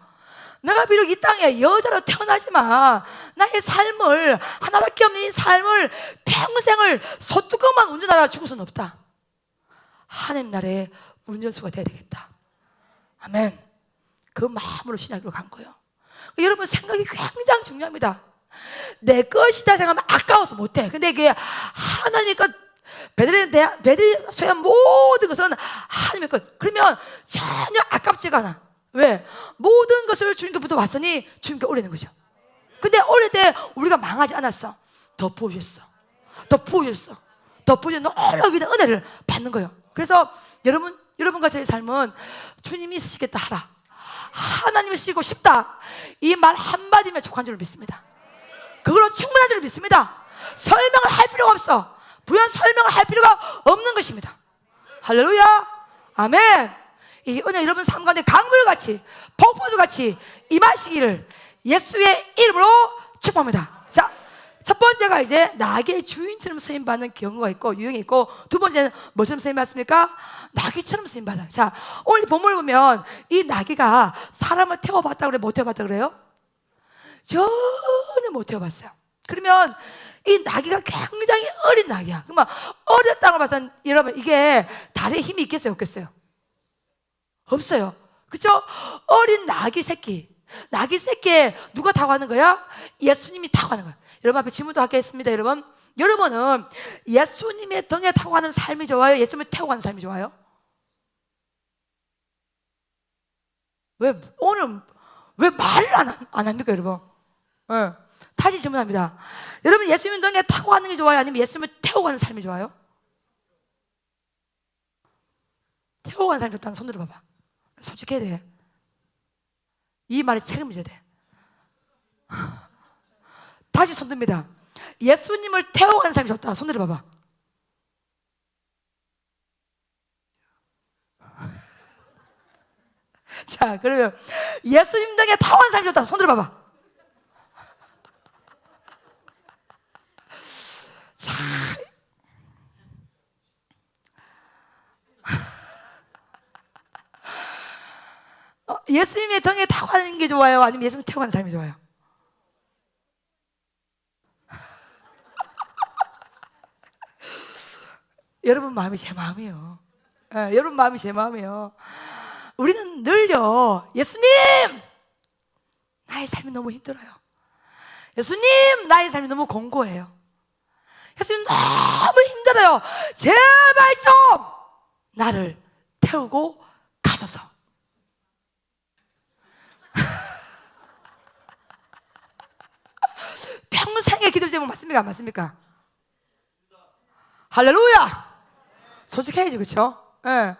내가 비록 이 땅에 여자로 태어나지만 나의 삶을, 하나밖에 없는 이 삶을 평생을 소뚜껑만 운전하다 죽을 수는 없다. 하나님 나라의 운전수가 돼야 되겠다. 아멘. 그 마음으로 신학으로 간 거예요. 여러분, 생각이 굉장히 중요합니다. 내 것이다 생각하면 아까워서 못해. 근데 이게 하나님의 것, 배들이 소유한 모든 것은 하나님의 것. 그러면 전혀 아깝지가 않아. 왜? 모든 것을 주님께부터 왔으니 주님께 올리는 거죠. 근데 올릴 때 우리가 망하지 않았어. 더 부어주셨어. 더 부어주셨어. 더 부어주신 놀라운 위대한 은혜를 받는 거예요. 그래서 여러분과 저의 삶은 주님이 쓰시겠다 하라, 하나님이 쓰시고 싶다, 이 말 한마디면 족한 줄 믿습니다. 그걸로 충분한 줄 믿습니다. 설명을 할 필요가 없어. 부연 설명을 할 필요가 없는 것입니다. 할렐루야. 아멘. 이 은혜 여러분 삶 가운데 강물같이, 폭포수같이 임하시기를 예수의 이름으로 축복합니다. 자, 첫 번째가 이제 낙의 주인처럼 쓰임받는 경우가 있고 유형이 있고, 두 번째는 뭐처럼 쓰임받습니까? 나귀처럼 쓰임받아요. 자, 오늘 본문을 보면 이 나귀가 사람을 태워봤다 그래, 못 태워봤다 그래요? 전혀 못 태워봤어요. 그러면 이 나귀가 굉장히 어린 나귀야. 그러면 어렸다는 걸 봐서 여러분, 이게 다리에 힘이 있겠어요, 없겠어요? 없어요. 그렇죠? 어린 나귀 새끼, 나귀 새끼에 누가 타고 가는 거야? 예수님이 타고 가는 거야. 여러분 앞에 질문도 하겠습니다. 여러분은 예수님의 등에 타고 가는 삶이 좋아요? 예수님을 태우고 가는 삶이 좋아요? 오늘 왜 말을 안 합니까, 여러분? 네. 다시 질문합니다. 여러분, 예수님 등에 타고 가는 게 좋아요? 아니면 예수님을 태우고 가는 삶이 좋아요? 태우고 간 사람이 좋다는 손 들어봐봐. 솔직해야 돼. 이 말에 책임져야 돼. 다시 손 듭니다. 예수님을 태우고 간 사람이 좋다. 손 들어봐봐. 자, 그러면 예수님 등에 타고 간 사람이 좋다. 손 들어봐봐. 자, 예수님의 등에 타고 가는 게 좋아요? 아니면 예수님 태우고 가는 사람이 좋아요? 여러분 마음이 제 마음이에요. 여러분 마음이 제 마음이에요. 우리는 늘요, 예수님! 나의 삶이 너무 힘들어요. 예수님! 나의 삶이 너무 공고해요. 예수님 너무 힘들어요. 제발 좀 나를 태우고 가소서. 평생의 기도 제목 맞습니까? 안 맞습니까? 할렐루야! 솔직해야지, 그렇죠? 예.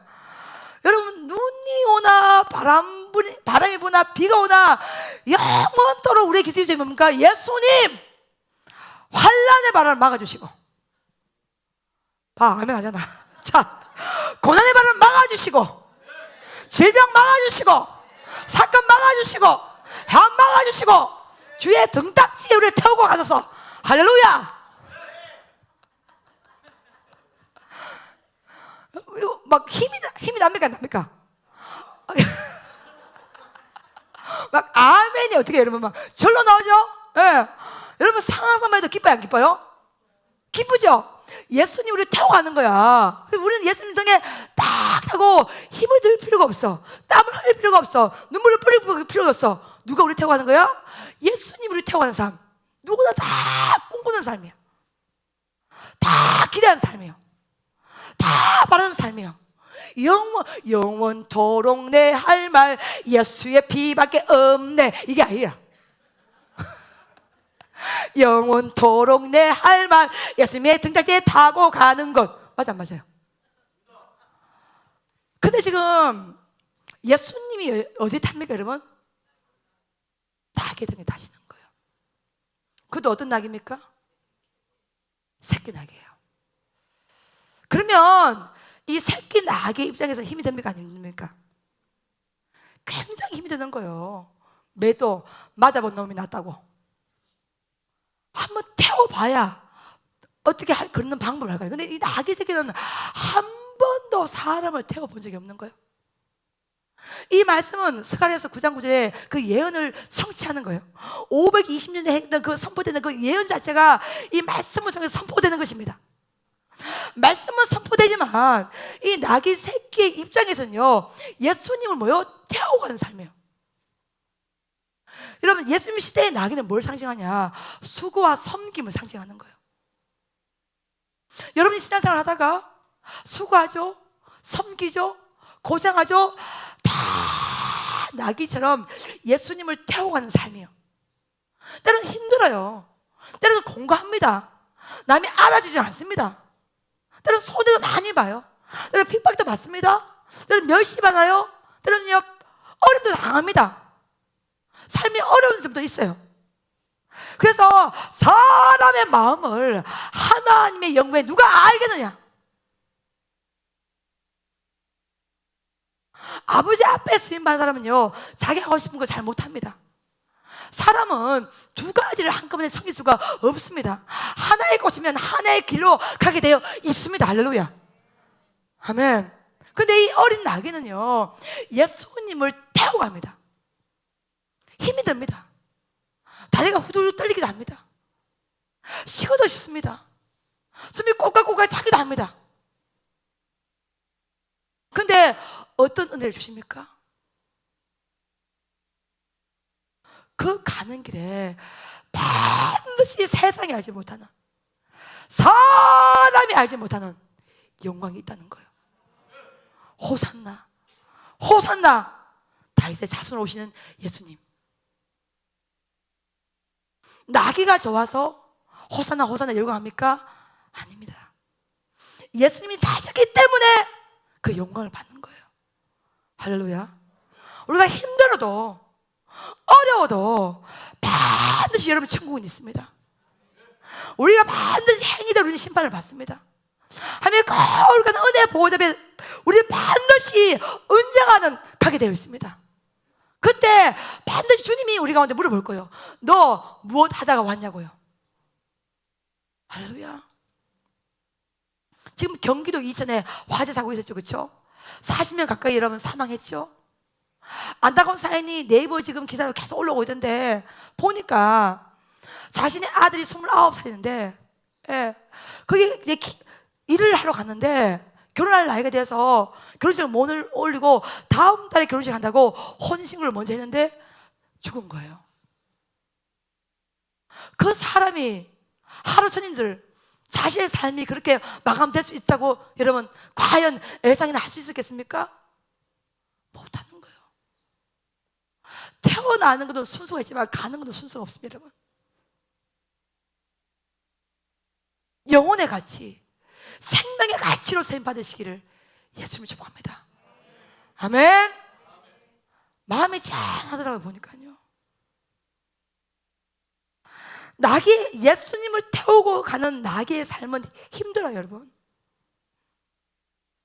여러분, 눈이 오나 바람이 부나 비가 오나 영원토록 우리의 기도 제목이 뭡니까? 예수님! 환난의 바람을 막아주시고, 아멘 하잖아. 자, 고난의 바람을 막아주시고, 질병 막아주시고, 사건 막아주시고, 혈 막아주시고, 주의 등딱지에 우리를 태우고 가셔서, 할렐루야! 막 힘이 납니까? 안 납니까? 막 아멘이 어떻게 여러분 막 절로 나오죠? 예. 여러분 상황만 해도 기뻐요? 안 기뻐요? 기쁘죠? 예수님 우리를 태우고 가는 거야. 우리는 예수님 등에 딱 타고 힘을 들 필요가 없어. 땀을 흘릴 필요가 없어. 눈물을 뿌릴 필요가 없어. 누가 우리를 태우고 가는 거야? 예수님 우리를 태우고 가는 사람. 누구나 다 꿈꾸는 삶이야. 다 기대하는 삶이야. 다 바라는 삶이에요. 영원토록 내 할 말 예수의 피밖에 없네, 이게 아니라 영원토록 내 할 말 예수님의 등딱지에 타고 가는 것. 맞아, 안 맞아요? 근데 지금 예수님이 어디 탑니까, 여러분? 낙의 등에 타시는 거예요. 그것도 어떤 낙입니까? 새끼 낙이에요. 그러면 이 새끼 낙의 입장에서 힘이 됩니까? 안 됩니까? 굉장히 힘이 되는 거예요. 매도 맞아본 놈이 낫다고. 한번 태워봐야 어떻게 그런 방법을 할까요? 근데 이 낙의 새끼는 한 번도 사람을 태워본 적이 없는 거예요. 이 말씀은 스가랴서 9장 9절에 그 예언을 성취하는 거예요. 520년에 했던 그 선포되는 그 예언 자체가 이 말씀을 통해서 선포되는 것입니다. 말씀은 선포되지만 이 낙의 새끼의 입장에서는요, 예수님을 태우고 가는 삶이에요. 여러분, 예수님 시대의 낙의는 뭘 상징하냐? 수고와 섬김을 상징하는 거예요. 여러분이 신앙생활 하다가 수고하죠, 섬기죠, 고생하죠. 다 낙의처럼 예수님을 태우고 가는 삶이에요. 때로는 힘들어요. 때로는 공고합니다. 남이 알아주지 않습니다. 때로는 손해도 많이 봐요. 때로는 핍박도 받습니다. 때로는 멸시받아요. 때로는 어림도 당합니다. 삶이 어려운 점도 있어요. 그래서 사람의 마음을 하나님의 영광에 누가 알겠느냐? 아버지 앞에 쓰임받는 사람은요, 자기 하고 싶은 거 잘 못합니다. 사람은 두 가지를 한꺼번에 섬길 수가 없습니다. 하나에 꽂히면 하나의 길로 가게 되어 있습니다. 할렐루야. 아멘. 근데 이 어린 낙이는요, 예수님을 태우고 갑니다. 힘이 듭니다. 다리가 후들후들 떨리기도 합니다. 식어도 싶습니다. 숨이 꼬깔꼬깔 차기도 합니다. 근데 어떤 은혜를 주십니까? 그 가는 길에 반드시 세상이 알지 못하는, 사람이 알지 못하는 영광이 있다는 거예요. 호산나, 호산나, 다윗의 자손으로 오시는 예수님. 나귀가 좋아서 호산나 호산나 열광합니까? 아닙니다. 예수님이 다셨기 때문에 그 영광을 받는 거예요. 할렐루야. 우리가 힘들어도 어려워도 반드시 여러분 천국은 있습니다. 우리가 반드시 행위대로 우리는 심판을 받습니다. 하나님의 거룩한 은혜의 보호자에 우리는 반드시 은장하는 가게 되어 있습니다. 그때 반드시 주님이 우리 가운데 물어볼 거예요. 너 무엇 하다가 왔냐고요. 할렐루야. 지금 경기도 이천에 화재 사고 있었죠, 그렇죠? 40명 가까이 여러분 사망했죠. 안타까운 사연이 네이버 지금 기사로 계속 올라오고 있던데, 보니까 자신의 아들이 29살인데 거기 이제 일을 하러 갔는데 결혼할 나이가 돼서 결혼식을 못 올리고 다음 달에 결혼식 한다고 혼인신고를 먼저 했는데 죽은 거예요. 그 사람이 하루 전인들 자신의 삶이 그렇게 마감될 수 있다고 여러분 과연 예상이나 할 수 있었겠습니까? 못하는 거예요. 태어나는 것도 순서가 있지만 가는 것도 순서가 없습니다, 여러분. 영혼의 가치, 생명의 가치로 세임 받으시기를 예수님을 축복합니다. 아멘. 마음이 짠하더라고요, 보니까요. 나귀, 예수님을 태우고 가는 나귀의 삶은 힘들어요, 여러분.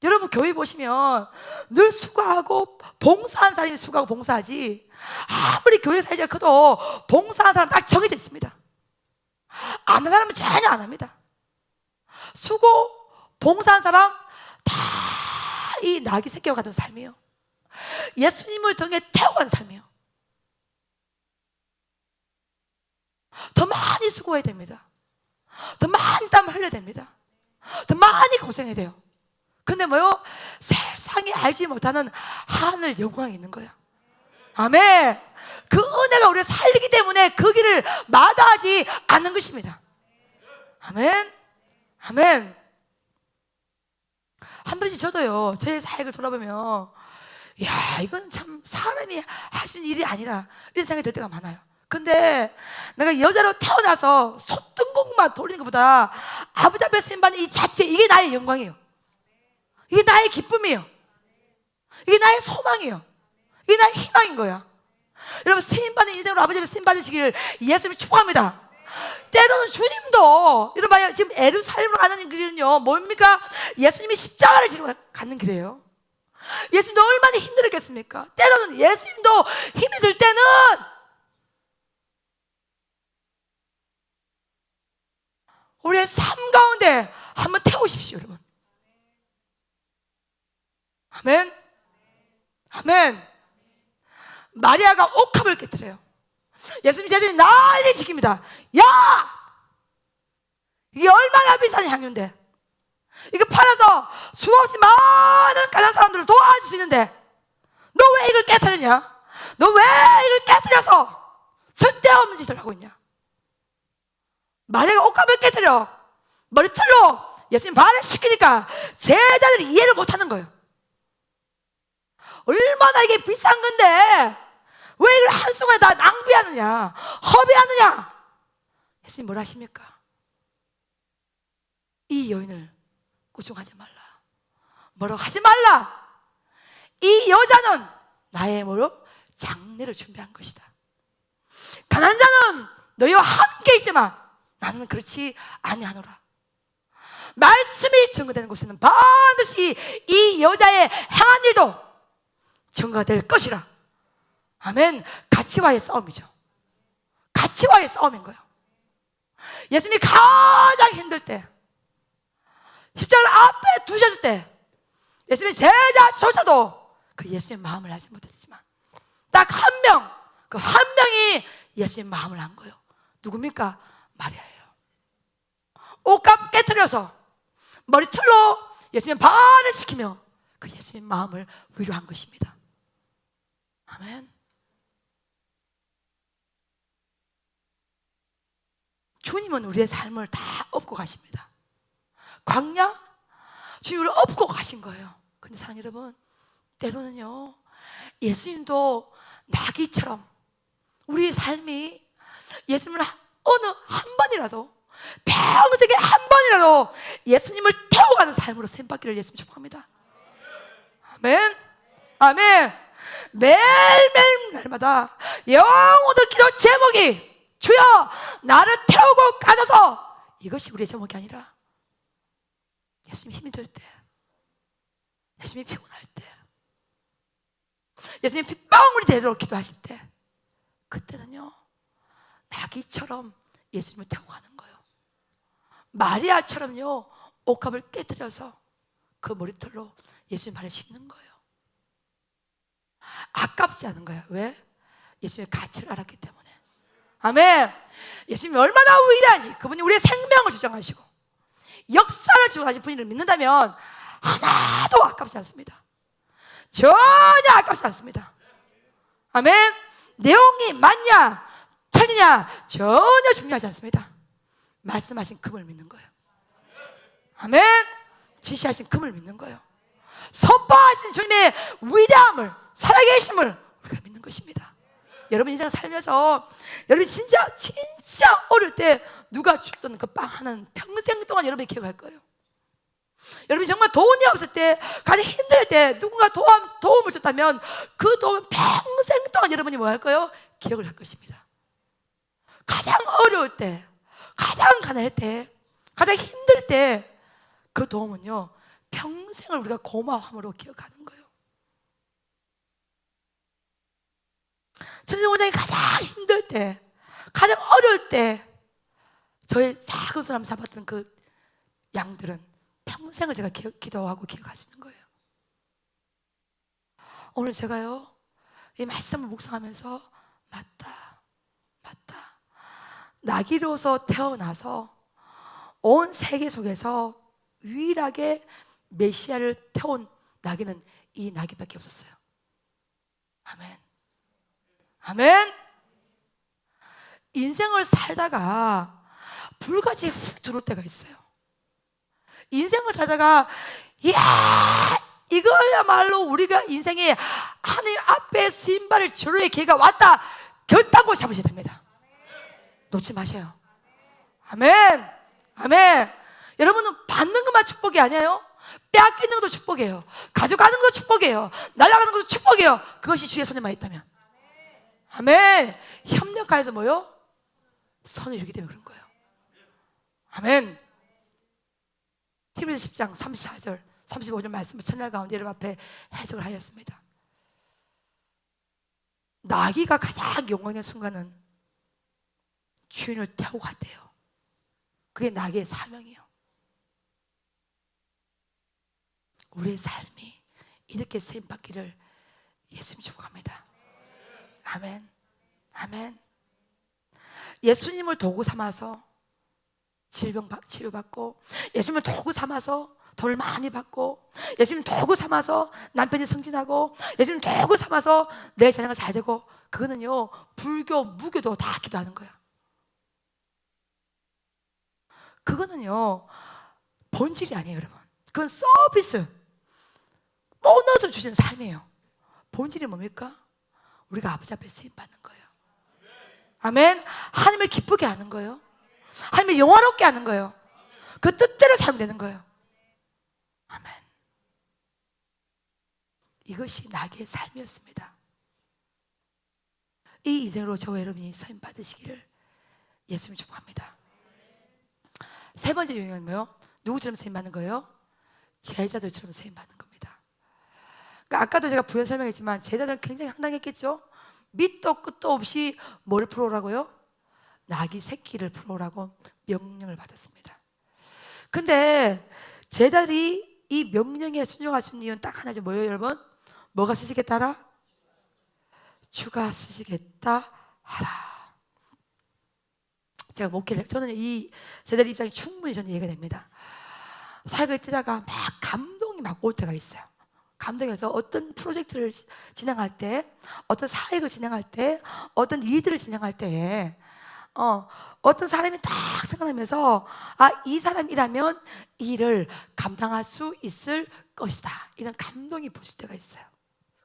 여러분 교회 보시면 늘 수고하고 봉사한 사람이 수고하고 봉사하지, 아무리 교회 사이즈가 커도 봉사한 사람 딱 정해져 있습니다. 안 하는 사람은 전혀 안 합니다. 수고, 봉사한 사람 다 이 나귀 새끼와 같은 삶이에요. 예수님을 등에 태우고 가는 삶이에요. 더 많이 수고해야 됩니다. 더 많은 땀을 흘려야 됩니다. 더 많이 고생해야 돼요. 근데 뭐요? 세상이 알지 못하는 하늘 영광이 있는 거야. 아멘. 그 은혜가 우리를 살리기 때문에 그 길을 마다하지 않는 것입니다. 아멘. 아멘. 한 번씩 저도요, 제 사역을 돌아보면 야, 이건 참 사람이 하시는 일이 아니라 이런 생각이 들 때가 많아요. 근데 내가 여자로 태어나서 소등공만 돌리는 것보다 아버지 앞에 쓰임받는 이 자체, 이게 나의 영광이에요. 이게 나의 기쁨이에요. 이게 나의 소망이에요. 이게 나의 희망인 거야. 여러분, 쓰임받는 인생으로 아버지 앞에 쓰임받으시기를 예수님을 축복합니다. 때로는 주님도, 여러분 봐요, 지금 예루살렘으로 가는 길은요 뭡니까? 예수님이 십자가를 지고 가는 길이에요. 예수님도 얼마나 힘들었겠습니까? 때로는 예수님도 힘이 들 때는 우리의 삶 가운데 한번 태우십시오, 여러분. 아멘. 아멘. 마리아가 옥합을 깨뜨려요. 예수님 제자들이 난리 시킵니다. 야! 이게 얼마나 비싼 향유인데, 이거 팔아서 수없이 많은 가난한 사람들을 도와줄 수 있는데 너 왜 이걸 깨뜨리냐? 너 왜 이걸 깨뜨려서 쓸데없는 짓을 하고 있냐? 마리아가 옥합을 깨뜨려 머리털로 예수님 발을 씻기니까 제자들이 이해를 못하는 거예요. 얼마나 이게 비싼 건데 왜 이걸 한순간에 다 낭비하느냐, 허비하느냐. 예수님 뭐라 하십니까? 이 여인을 꾸중하지 말라. 뭐라고 하지 말라. 이 여자는 나의 뭐로? 장례를 준비한 것이다. 가난한 자는 너희와 함께 있지만 나는 그렇지 아니하노라. 말씀이 증거되는 곳에는 반드시 이 여자의 행한 일도 증거가 될 것이라. 아멘. 가치와의 싸움이죠. 가치와의 싸움인 거예요. 예수님이 가장 힘들 때, 십자가를 앞에 두셨을 때 예수님의 제자조차도 그 예수님의 마음을 알지 못했지만 딱 한 명, 그 한 명이 예수님의 마음을 안 거예요. 누굽니까? 마리아예요. 옷값 깨트려서 머리털로 예수님의 발을 시키며 그 예수님의 마음을 위로한 것입니다. 아멘. 주님은 우리의 삶을 다 업고 가십니다. 광야? 주님을 업고 가신 거예요. 근데 사랑 여러분, 때로는요 예수님도 나귀처럼 우리의 삶이 예수님을 어느 한 번이라도, 평생에 한 번이라도 예수님을 태워가는 삶으로 샘받기를 예수님 축복합니다. 아멘. 아멘. 매일매일 날마다 영혼들 기도 제목이 주여 나를 태우고 가져서, 이것이 우리의 제목이 아니라 예수님이 힘이 들 때, 예수님이 피곤할 때, 예수님이 핏방울이 되도록 기도하실 때, 그때는요 나귀처럼 예수님을 태우고 가는 거예요. 마리아처럼요 옥합을 깨뜨려서 그 머리털로 예수님 발을 씻는 거예요. 아깝지 않은 거예요. 왜? 예수님의 가치를 알았기 때문에. 아멘. 예수님이 얼마나 위대한지, 그분이 우리의 생명을 주장하시고 역사를 주장하신 분을 믿는다면 하나도 아깝지 않습니다. 전혀 아깝지 않습니다. 아멘. 내용이 맞냐 틀리냐 전혀 중요하지 않습니다. 말씀하신 그분을 믿는 거예요. 아멘. 지시하신 그분을 믿는 거예요. 선포하신 주님의 위대함을, 살아계심을 우리가 믿는 것입니다. 여러분 인생 살면서 여러분이 진짜 어릴 때 누가 줬던 그 빵 하나는 평생 동안 여러분이 기억할 거예요. 여러분이 정말 돈이 없을 때, 가장 힘들 때 누군가 도움을 줬다면 그 도움은 평생 동안 여러분이 뭐 할 거예요? 기억을 할 것입니다. 가장 어려울 때, 가장 가난할 때, 가장 힘들 때 그 도움은요 평생을 우리가 고마움으로 기억하는 거예요. 천생원장이 가장 힘들 때, 가장 어려울 때 저의 작은 사람 잡았던 그 양들은 평생을 제가 기도하고 기억하시는 거예요. 오늘 제가요 이 말씀을 묵상하면서 맞다 나귀로서 태어나서 온 세계 속에서 유일하게 메시아를 태운 나귀는 이 나귀밖에 없었어요. 아멘. 아멘. 인생을 살다가 불같이 훅 들어올 때가 있어요. 인생을 살다가 이야 이거야말로 우리가 인생에 하나님 앞에 신발을 주로의 기회가 왔다 결단고 잡으셔야 됩니다. 놓지 마세요. 아멘. 아멘. 여러분은 받는 것만 축복이 아니에요. 빼앗기는 것도 축복이에요. 가져가는 것도 축복이에요. 날아가는 것도 축복이에요. 그것이 주의 손에만 있다면. 아멘. 협력하여서 뭐요? 선을 이루기 때문에 그런 거예요. 아멘. 히브리서 10장 34절 35절 말씀을 첫날 가운데 여러분 앞에 해석을 하였습니다. 나귀가 가장 영광의 순간은 주인을 태우고 갔대요. 그게 나귀의 사명이에요. 우리의 삶이 이렇게 쓰임받기를 예수님 축복합니다. 아멘. 아멘. 예수님을 도구 삼아서 질병 치료받고, 예수님을 도구 삼아서 돈을 많이 받고, 예수님 도구 삼아서 남편이 승진하고, 예수님 도구 삼아서 내 자녀가 잘 되고, 그거는요 불교, 무교도 다 기도하는 거야. 그거는요 본질이 아니에요 여러분. 그건 서비스, 보너스를 주시는 삶이에요. 본질이 뭡니까? 우리가 아버지 앞에 쓰임받는 거예요. 아멘. 하나님을 기쁘게 하는 거예요. 하나님을 영화롭게 하는 거예요. 그 뜻대로 살면 되는 거예요. 아멘. 이것이 나귀의 삶이었습니다. 이 인생으로 저와 여러분이 쓰임 받으시기를 예수님 축복합니다. 세 번째 유형은 뭐요? 누구처럼 쓰임 받는 거예요? 제자들처럼 쓰임 받는 겁니다. 그러니까 아까도 제가 부연 설명했지만 제자들은 굉장히 황당했겠죠. 밑도 끝도 없이 뭘 풀어오라고요? 나귀 새끼를 풀어오라고 명령을 받았습니다. 근데 제자들이 이 명령에 순종할 수 있는 이유는 딱 하나죠. 뭐예요 여러분? 뭐가 쓰시겠다 하라? 주가 쓰시겠다 하라. 제가 목회를, 저는 이 제자들 입장이 충분히 저는 이해가 됩니다. 사역을 뛰다가 막 감동이 막 올 때가 있어요. 감동해서 어떤 프로젝트를 진행할 때, 어떤 사역을 진행할 때, 어떤 일들을 진행할 때에 어떤 사람이 딱 생각나면서 이 사람이라면 이 일을 감당할 수 있을 것이다, 이런 감동이 보실 때가 있어요.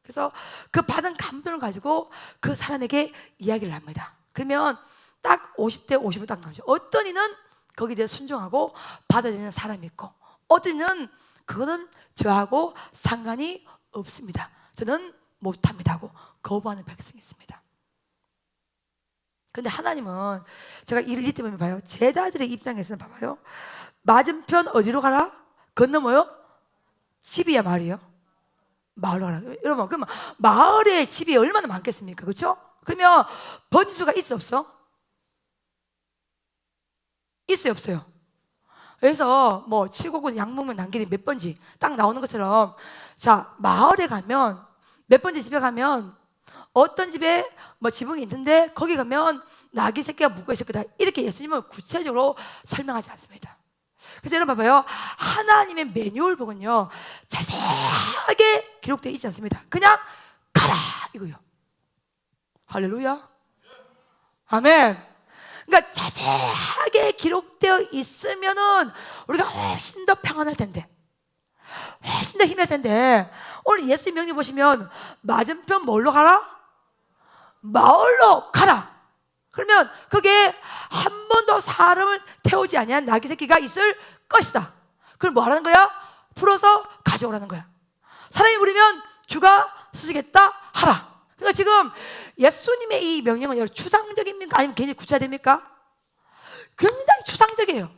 그래서 그 받은 감동을 가지고 그 사람에게 이야기를 합니다. 그러면 딱 50대 50을 딱 나오죠. 어떤 이는 거기에 대해 순종하고 받아들이는 사람이 있고, 어떤 이는 그거는 저하고 상관이 없습니다, 저는 못합니다 하고 거부하는 백성이 있습니다. 근데 하나님은 제가 이를 이때 보면 봐요. 제자들의 입장에서는 봐봐요. 맞은편 어디로 가라? 건너뭐요? 집이야 말이에요? 마을로 가라. 여러분 그러면 마을에 집이 얼마나 많겠습니까? 그렇죠? 그러면 번지수가 있어 없어? 있어요 없어요? 그래서 뭐 7곡은 양목면 난길이 몇 번지 딱 나오는 것처럼, 자 마을에 가면 몇 번지 집에 가면 어떤 집에 뭐 지붕이 있는데 거기 가면 나귀 새끼가 묶어 있을 거다, 이렇게 예수님은 구체적으로 설명하지 않습니다. 그래서 여러분 봐봐요. 하나님의 매뉴얼북은요 자세하게 기록되어 있지 않습니다. 그냥 가라 이거요. 할렐루야, 아멘. 그러니까 자세하게 기록되어 있으면은 우리가 훨씬 더 평안할 텐데, 훨씬 더 힘날 텐데, 오늘 예수님 명령 보시면 맞은편 뭘로 가라? 마을로 가라. 그러면 그게 한 번도 사람을 태우지 아니한 나귀 새끼가 있을 것이다. 그럼 뭐 하라는 거야? 풀어서 가져오라는 거야. 사람이 부르면 주가 쓰시겠다 하라. 그러니까 지금 예수님의 이 명령은 추상적입니까? 아니면 굉장히 구체화됩니까? 굉장히 추상적이에요.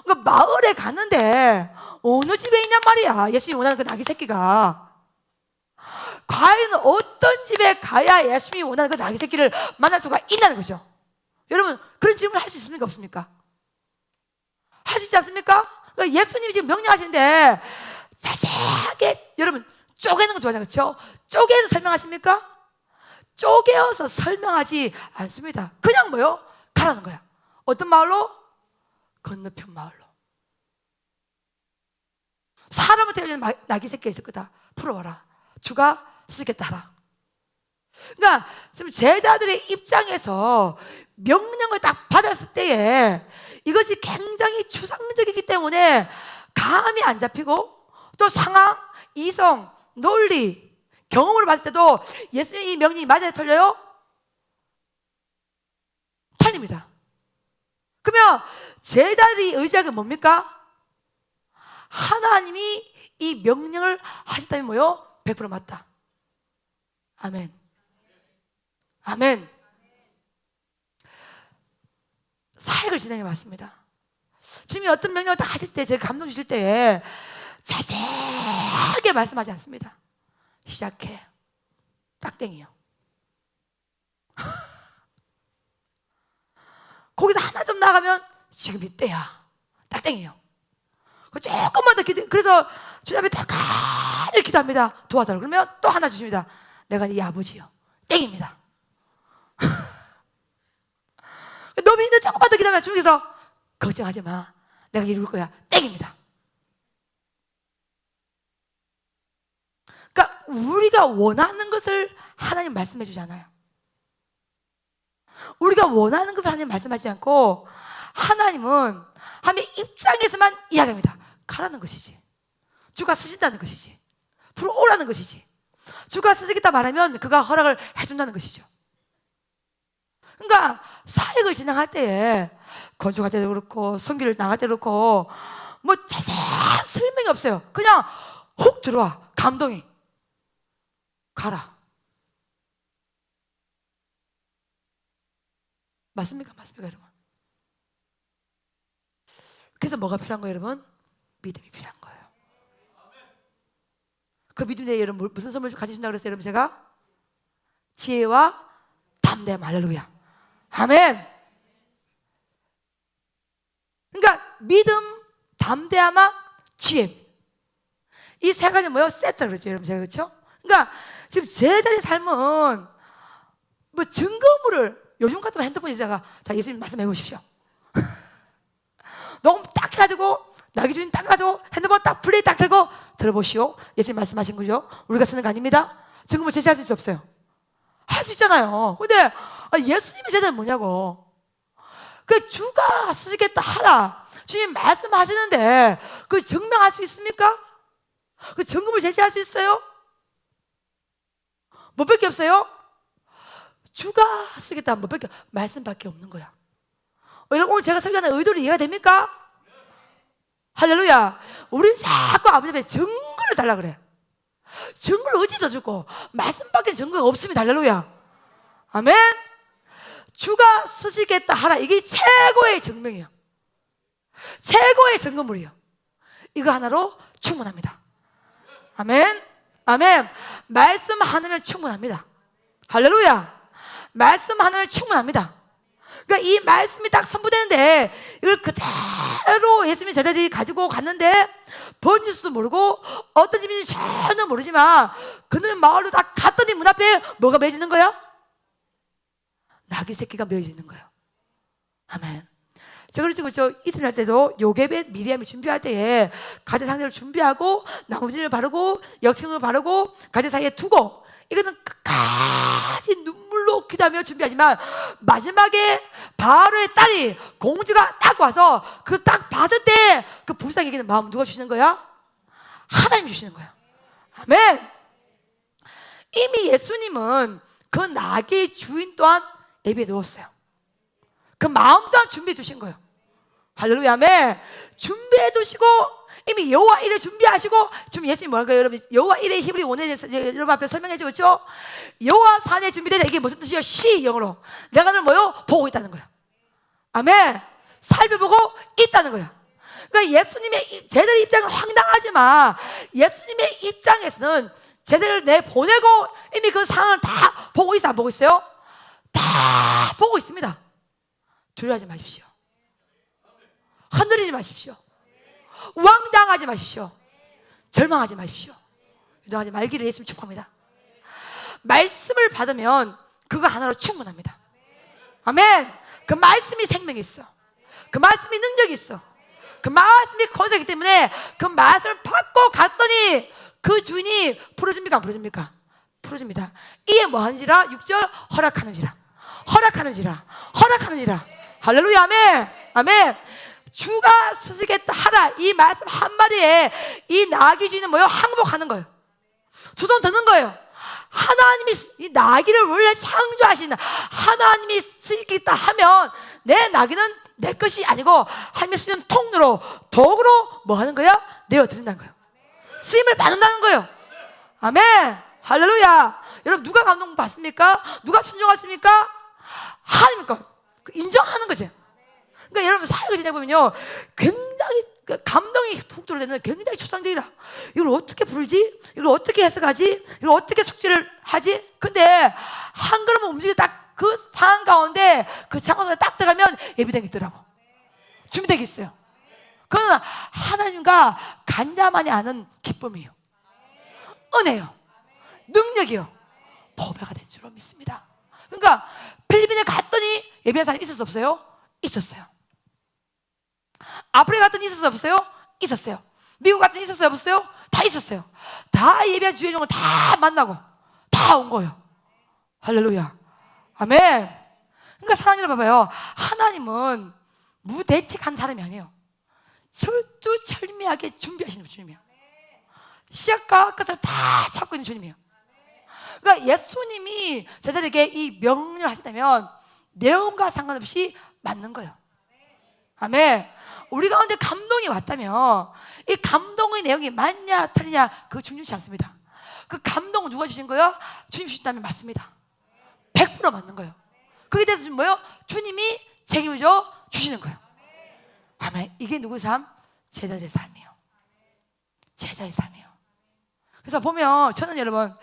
그러니까 마을에 갔는데 어느 집에 있냔 말이야, 예수님이 원하는 그 나귀 새끼가. 과연 어떤 집에 가야 예수님이 원하는 그 나귀 새끼를 만날 수가 있다는 거죠. 여러분 그런 질문을 할 수 있습니까 없습니까? 할 수 있지 않습니까? 그러니까 예수님이 지금 명령하시는데 자세하게 여러분 쪼개는 거 좋아하잖아요, 그렇죠? 쪼개서 설명하십니까? 쪼개어서 설명하지 않습니다. 그냥 뭐요? 가라는 거야. 어떤 마을로? 건너편 마을로. 사람을 태우는 나귀 새끼가 있을 거다. 풀어와라. 주가 쓰겠다 하라. 그러니까 지금 제자들의 입장에서 명령을 딱 받았을 때에 이것이 굉장히 추상적이기 때문에 감이 안 잡히고, 또 상황, 이성, 논리, 경험으로 봤을 때도 예수님의 이 명령이 맞아요 틀려요? 틀립니다. 그러면 제자들이 의지하는 게 뭡니까? 하나님이 이 명령을 하셨다면 뭐요? 100% 맞다. 아멘. 아멘. 사역을 진행해 왔습니다. 주님이 어떤 명령을 딱 하실 때, 제가 감동 주실 때에 자세하게 말씀하지 않습니다. 시작해. 딱땡이요. 거기서 하나 좀 나가면 지금 이때야. 딱땡이요. 조금만 더 그래서 주님 앞에 딱 가득 기도합니다. 도와달라고. 그러면 또 하나 주십니다. 내가 네 아버지요. 땡입니다. 너무 힘들어. 조금만 더 기도하면 주님께서 걱정하지 마. 내가 이룰 거야. 땡입니다. 그러니까 우리가 원하는 것을 하나님 말씀해 주지 않아요. 우리가 원하는 것을 하나님 말씀하지 않고 하나님은 하나님의 입장에서만 이야기합니다. 가라는 것이지, 주가 쓰신다는 것이지, 풀어오라는 것이지, 주가 쓰시겠다 말하면 그가 허락을 해준다는 것이죠. 그러니까 사역을 진행할 때에 건축할 때도 그렇고 선교를 나갈 때도 그렇고 뭐 자세한 설명이 없어요. 그냥 훅 들어와. 감동이. 가라. 맞습니까? 맞습니까 여러분? 그래서 뭐가 필요한 거예요 여러분? 믿음이 필요한 거예요. 그 믿음 내에 여러분 무슨 선물 가지신다고 그랬어요 여러분? 제가 지혜와 담대함. 할렐루야. 아멘. 그러니까 믿음, 담대함과 지혜, 이 세 가지 뭐예요? 세트 그러죠 여러분. 제가 그렇죠? 그러니까 지금 제자의 삶은 뭐 증거물을, 요즘 같으면 핸드폰에다가 자 예수님 말씀해 보십시오. 녹음 딱 해가지고 나기 주님 딱 해가지고 핸드폰 딱 플레이 딱 들고 들어보시오. 예수님 말씀하신 거죠. 우리가 쓰는 거 아닙니다. 증거물 제시할 수 없어요. 할 수 있잖아요. 근데 예수님의 제자는 뭐냐고. 그 주가 쓰시겠다 하라. 주님 말씀하시는데 그 증명할 수 있습니까? 그 증거물 제시할 수 있어요? 뭐밖에 없어요? 주가 쓰겠다 뭐밖에, 말씀밖에 없는 거야. 여러분 오늘 제가 설교하는 의도를 이해가 됩니까? 할렐루야. 우린 자꾸 아버지 앞에 증거를 달라 그래. 증거를 어디다 주고 말씀밖에 증거가 없습니다. 할렐루야. 아멘. 주가 쓰시겠다 하라. 이게 최고의 증명이에요. 최고의 증거물이에요. 이거 하나로 충분합니다. 아멘. 아멘. 말씀 하나면 충분합니다. 할렐루야. 말씀 하나면 충분합니다. 그러니까 이 말씀이 딱 선포되는데 이걸 그대로 예수님이 제자들이 가지고 갔는데 번지수도 모르고 어떤 집인지 전혀 모르지만 그는 마을로 딱 갔더니 문 앞에 뭐가 맺어지는 거야? 나귀 새끼가 맺어지는 거예요. 아멘. 저 그렇죠. 이틀 할 때도 요괴벳 미리암이 준비할 때에 가지 상자를 준비하고 나무진을 바르고 역청을 바르고 가지 사이에 두고 이거는 끝까지 눈물로 기도하며 준비하지만 마지막에 바로의 딸이 공주가 딱 와서 그 딱 봤을 때 그 불쌍해지는 마음 누가 주시는 거야? 하나님이 주시는 거야. 아멘. 이미 예수님은 그 나귀의 주인 또한 예비해 두었어요. 그 마음 또한 준비해 두신 거예요. 할렐루야. 아멘. 준비해 두시고 이미 여호와 일을 준비하시고 지금 예수님 뭐랄까요 여러분? 여호와 일의 히브리 원어에 대해서 여러분 앞에 설명해 주었죠. 여호와 산에 준비되라. 이게 무슨 뜻이요? 시 영어로 내가 너를 뭐요? 보고 있다는 거야. 아멘. 살펴보고 있다는 거야. 그러니까 예수님의 제자의 입장은 황당하지만 예수님의 입장에서는 제자를 내보내고 이미 그 상황을 다 보고 있어 안 보고 있어요? 다 보고 있습니다. 두려워하지 마십시오. 흔들리지 마십시오. 왕당하지 마십시오. 절망하지 마십시오. 유동하지 말기를 예수님 축복합니다. 말씀을 받으면 그거 하나로 충분합니다. 아멘. 그 말씀이 생명이 있어. 그 말씀이 능력이 있어. 그 말씀이 권세이기 때문에 그 말씀을 받고 갔더니 그 주인이 풀어줍니까 안 풀어줍니까? 풀어줍니다. 이에 뭐하는지라 6절 허락하는지라 허락하는지라 허락하는지라. 할렐루야. 아멘. 아멘. 주가 쓰시겠다 하라. 이 말씀 한마디에 이 나귀 주인은 뭐요? 항복하는 거예요. 두 손 드는 거예요. 하나님이 이 나귀를 원래 창조하신 하나님이 쓰시겠다 하면 내 나귀는 내 것이 아니고 하나님이 쓰는 통로로 도구로 뭐 하는 거야? 내어드린다는 거예요. 쓰임을 받는다는 거예요. 아멘. 할렐루야. 여러분 누가 감동 받습니까? 누가 순종하십니까? 하나님 거 인정하는 거지. 그러니까 여러분 사역을 지내보면요 굉장히 감동이 톡 들어오는 굉장히 초상적이라. 이걸 어떻게 부르지? 이걸 어떻게 해석하지? 이걸 어떻게 숙지를 하지? 근데 한 걸음만 움직여 딱 그 상황 가운데 그 상황에 딱 들어가면 예비된 게 있더라고. 준비되어 있어요. 그건 하나님과 간자만이 아는 기쁨이에요. 은혜요. 능력이요. 보배가 된 줄로 믿습니다. 그러니까 필리핀에 갔더니 예비한 사람이 있을 수 없어요? 있었어요. 아프리카 갔더니 있을 수 없어요? 있었어요. 미국 갔더니 있을 수 없어요? 다 있었어요. 다 예비한 주의 종을 다 만나고 다 온 거예요. 할렐루야. 아멘. 그러니까 사랑하는 봐봐요. 하나님은 무대책한 사람이 아니에요. 철두철미하게 준비하시는 주님이에요. 시작과 끝을 다 찾고 있는 주님이에요. 그러니까 예수님이 제자들에게 이 명령을 하시다면 내용과 상관없이 맞는 거예요. 아멘. 우리 가운데 감동이 왔다면 이 감동의 내용이 맞냐 틀리냐 그거 중요치 않습니다. 그 감동은 누가 주신 거예요? 주님 주신다면 맞습니다. 100% 맞는 거예요. 거기에 대해서 뭐예요? 주님이 책임을 주시는 거예요. 아멘. 이게 누구의 삶? 제자들의 삶이에요. 제자의 삶이에요. 그래서 보면 저는 여러분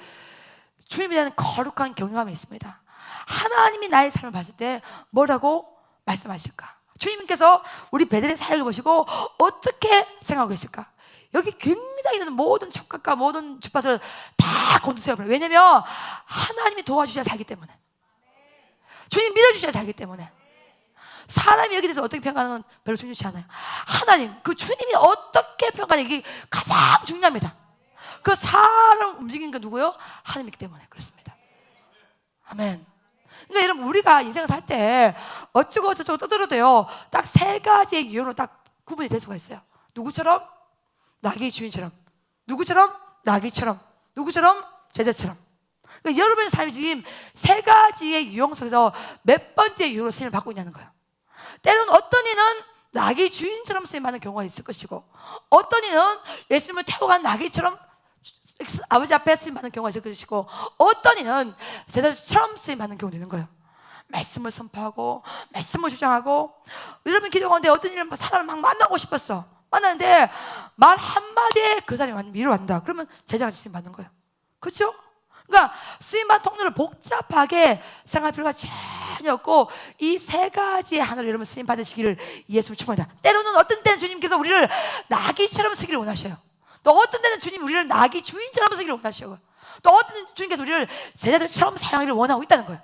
주님에 대한 거룩한 경외감이 있습니다. 하나님이 나의 삶을 봤을 때 뭐라고 말씀하실까? 주님께서 우리 베들레헴 사역을 보시고 어떻게 생각하고 계실까? 여기 굉장히 있는 모든 촉각과 모든 주파수를 다 곤두세워버려요. 왜냐면 하나님이 도와주셔야 살기 때문에, 주님 밀어주셔야 살기 때문에. 사람이 여기 대해서 어떻게 평가하는 건 별로 중요치 않아요. 하나님, 그 주님이 어떻게 평가하는 게 가장 중요합니다. 그 사람 움직이는 게 누구요? 하나님이기 때문에 그렇습니다. 아멘. 그러니까 여러분 우리가 인생을 살 때 어쩌고 저쩌고 떠들어도요 딱 세 가지의 유형으로 딱 구분이 될 수가 있어요. 누구처럼? 나귀의 주인처럼. 누구처럼? 나귀처럼. 누구처럼? 제자처럼. 그러니까 여러분의 삶이 지금 세 가지의 유형 속에서 몇 번째 유형으로 쓰임을 받고 있냐는 거예요. 때로는 어떤 이는 나귀 주인처럼 쓰임받는 경우가 있을 것이고, 어떤 이는 예수님을 태워간 나귀처럼 아버지 앞에 쓰임 받는 경우가 있으시고, 어떤 이는 제자들처럼 쓰임 받는 경우도 있는 거예요. 말씀을 선포하고 말씀을 주장하고, 여러분 기도 가운데 어떤 일을 사람을 막 만나고 싶었어. 만나는데 말 한마디에 그 사람이 위로한다. 그러면 제자같이 쓰임 받는 거예요. 그렇죠? 그러니까 쓰임받은 통로를 복잡하게 생각할 필요가 전혀 없고, 이 세 가지의 하나로 여러분 쓰임 받으시기를 예수를 축원합니다. 때로는 어떤 때는 주님께서 우리를 나귀처럼 쓰기를 원하셔요. 또 어떤 때는 주님 우리를 나귀 주인처럼 쓰기를 원하셔요. 또 어떤 때는 주님께서 우리를 제자들처럼 사용하기를 원하고 있다는 거예요.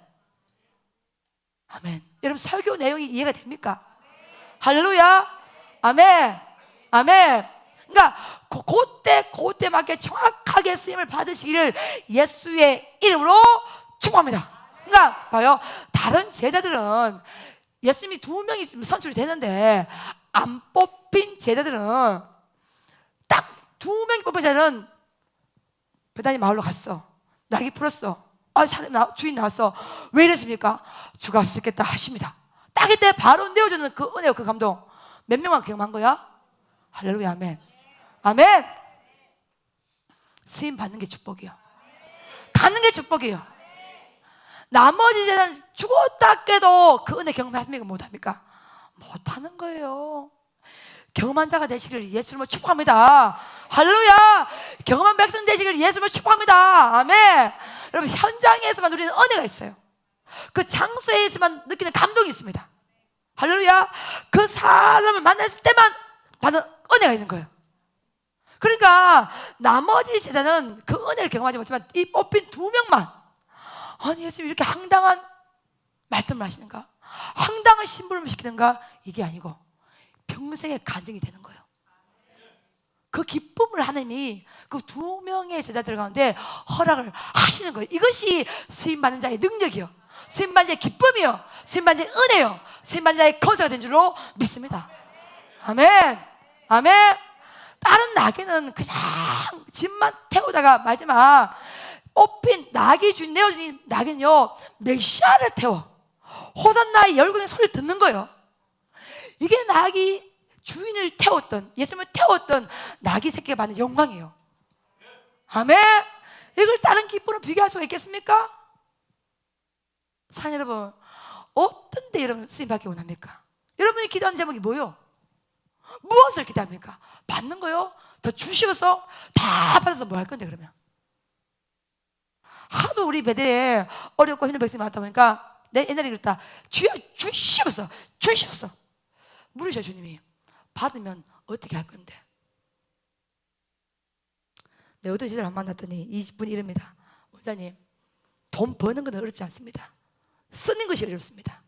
아멘. 여러분 설교 내용이 이해가 됩니까? 할렐루야. 아멘. 아멘. 그러니까 그때 맞게 정확하게 쓰임을 받으시기를 예수의 이름으로 축복합니다. 그러니까 봐요, 다른 제자들은 예수님이 2명이 선출이 되는데 안 뽑힌 제자들은, 딱 2명이 뽑힌 제자들은 베다니 마을로 갔어. 낙이 풀었어. 주인 나왔어. 왜 이랬습니까? 주가 쓰겠다 하십니다. 딱 이때 바로 내어주는 그 은혜와 그 감동, 몇 명만 경험한 거야? 할렐루야. 아멘. 아멘. 쓰임 받는 게 축복이요. 가는 게 축복이요. 나머지 제자는 죽었다 깨도 그 은혜 경험합니까? 못합니까? 못하는 거예요. 경험한 자가 되시기를 예수님을 축복합니다. 할렐루야. 경험한 백성 되시기를 예수님을 축복합니다. 아멘. 여러분 현장에서만 누리는 은혜가 있어요. 그 장소에서만 느끼는 감동이 있습니다. 할렐루야. 그 사람을 만났을 때만 받는 은혜가 있는 거예요. 그러니까 나머지 제자는 그 은혜를 경험하지 못하지만 이 뽑힌 2명만, 아니 예수님이 이렇게 황당한 말씀을 하시는가, 황당한 심부름을 시키는가, 이게 아니고 평생의 간증이 되는 거예요. 그 기쁨을 하나님이 그 2명의 제자들 가운데 허락을 하시는 거예요. 이것이 쓰임받는 자의 능력이요, 쓰임받는 자의 기쁨이요, 쓰임받는 자의 은혜요, 쓰임받는 자의 거사가 된 줄로 믿습니다. 아멘. 아멘. 다른 나귀는 그냥 집만 태우다가 마지막 뽑힌 나귀 주인, 내어준 나귀는요 메시아를 태워 호산나의 열국의 소리를 듣는 거예요. 이게 나귀 주인을 태웠던, 예수님을 태웠던 나귀 새끼가 받는 영광이에요. 아멘. 이걸 다른 기쁨으로 비교할 수가 있겠습니까? 사랑 여러분, 어떤 데 여러분 쓰임받기 원합니까? 여러분이 기도하는 제목이 뭐예요? 무엇을 기도합니까? 받는 거요? 더 주시고서 다 받아서 뭐 할 건데 그러면? 하도 우리 배대에 어렵고 힘든 백성이 많다 보니까 내 옛날에 그랬다. 주여 주시고서 물으셔 주님이. 받으면 어떻게 할 건데? 내가 어떤 시절 안 만났더니 이분이 이럽니다. 원장님, 돈 버는 건 어렵지 않습니다. 쓰는 것이 어렵습니다.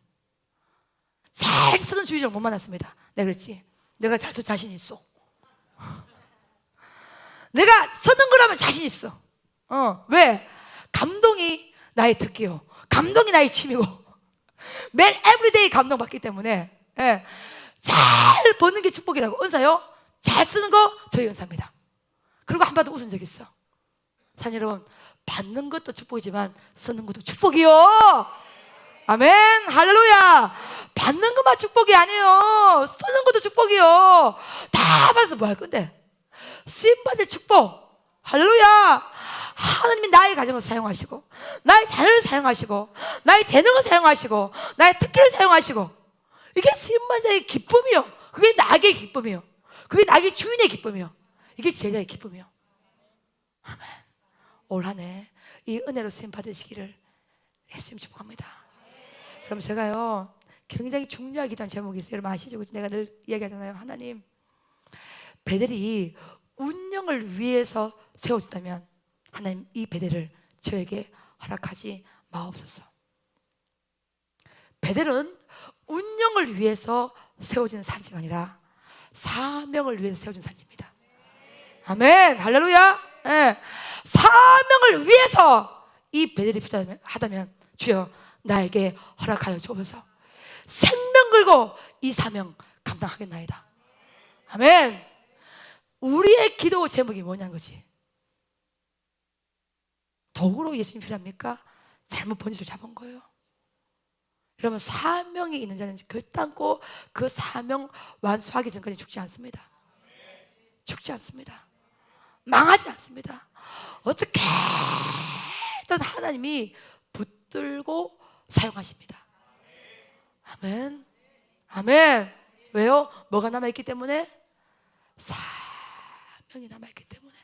잘 쓰는 주의자를 못 만났습니다. 내가 그랬지, 내가 잘 쓸 자신 있어. 내가 쓰는 거라면 자신 있어. 왜? 감동이 나의 특기요, 감동이 나의 취미고, 매일 에브리데이 감동받기 때문에, 예, 잘 버는 게 축복이라고. 은사요, 잘 쓰는 거 저희 은사입니다. 그리고 한 번 더 웃은 적 있어. 사랑 여러분, 받는 것도 축복이지만 쓰는 것도 축복이요. 아멘. 할렐루야. 받는 것만 축복이 아니에요. 쓰는 것도 축복이요. 다 받아서 뭐 할 건데? 쓰임받을 축복. 할렐루야. 하나님이 나의 가정을 사용하시고, 나의 자녀를 사용하시고, 나의 재능을 사용하시고, 나의 특기를 사용하시고, 이게 쓰임받은 자의 기쁨이요, 그게 나의 기쁨이요, 그게 나의 주인의 기쁨이요, 이게 제자의 기쁨이요. 아멘. 올 한 해 이 은혜로 쓰임 받으시기를 예수님 축복합니다. 그럼 제가요 굉장히 중요하게 기도한 제목이 있어요. 여러분 아시죠? 내가 늘 이야기하잖아요. 하나님, 베델이 운영을 위해서 세워졌다면 하나님 이 베델을 저에게 허락하지 마옵소서. 베델은 운영을 위해서 세워진 산지가 아니라 사명을 위해서 세워진 산지입니다. 아멘. 할렐루야. 네. 사명을 위해서 이 베델이 필요하다면 주여 나에게 허락하여 주옵소서. 생명 걸고 이 사명 감당하겠나이다. 아멘. 우리의 기도 제목이 뭐냐는 거지. 도구로 예수님 필요합니까? 잘못 번지를 잡은 거예요. 여러분, 사명이 있는 자는 결단코 그 사명 완수하기 전까지 죽지 않습니다. 죽지 않습니다. 망하지 않습니다. 어떻게든 하나님이 붙들고 사용하십니다. 아멘. 아멘. 왜요? 뭐가 남아있기 때문에? 사명이 남아있기 때문에.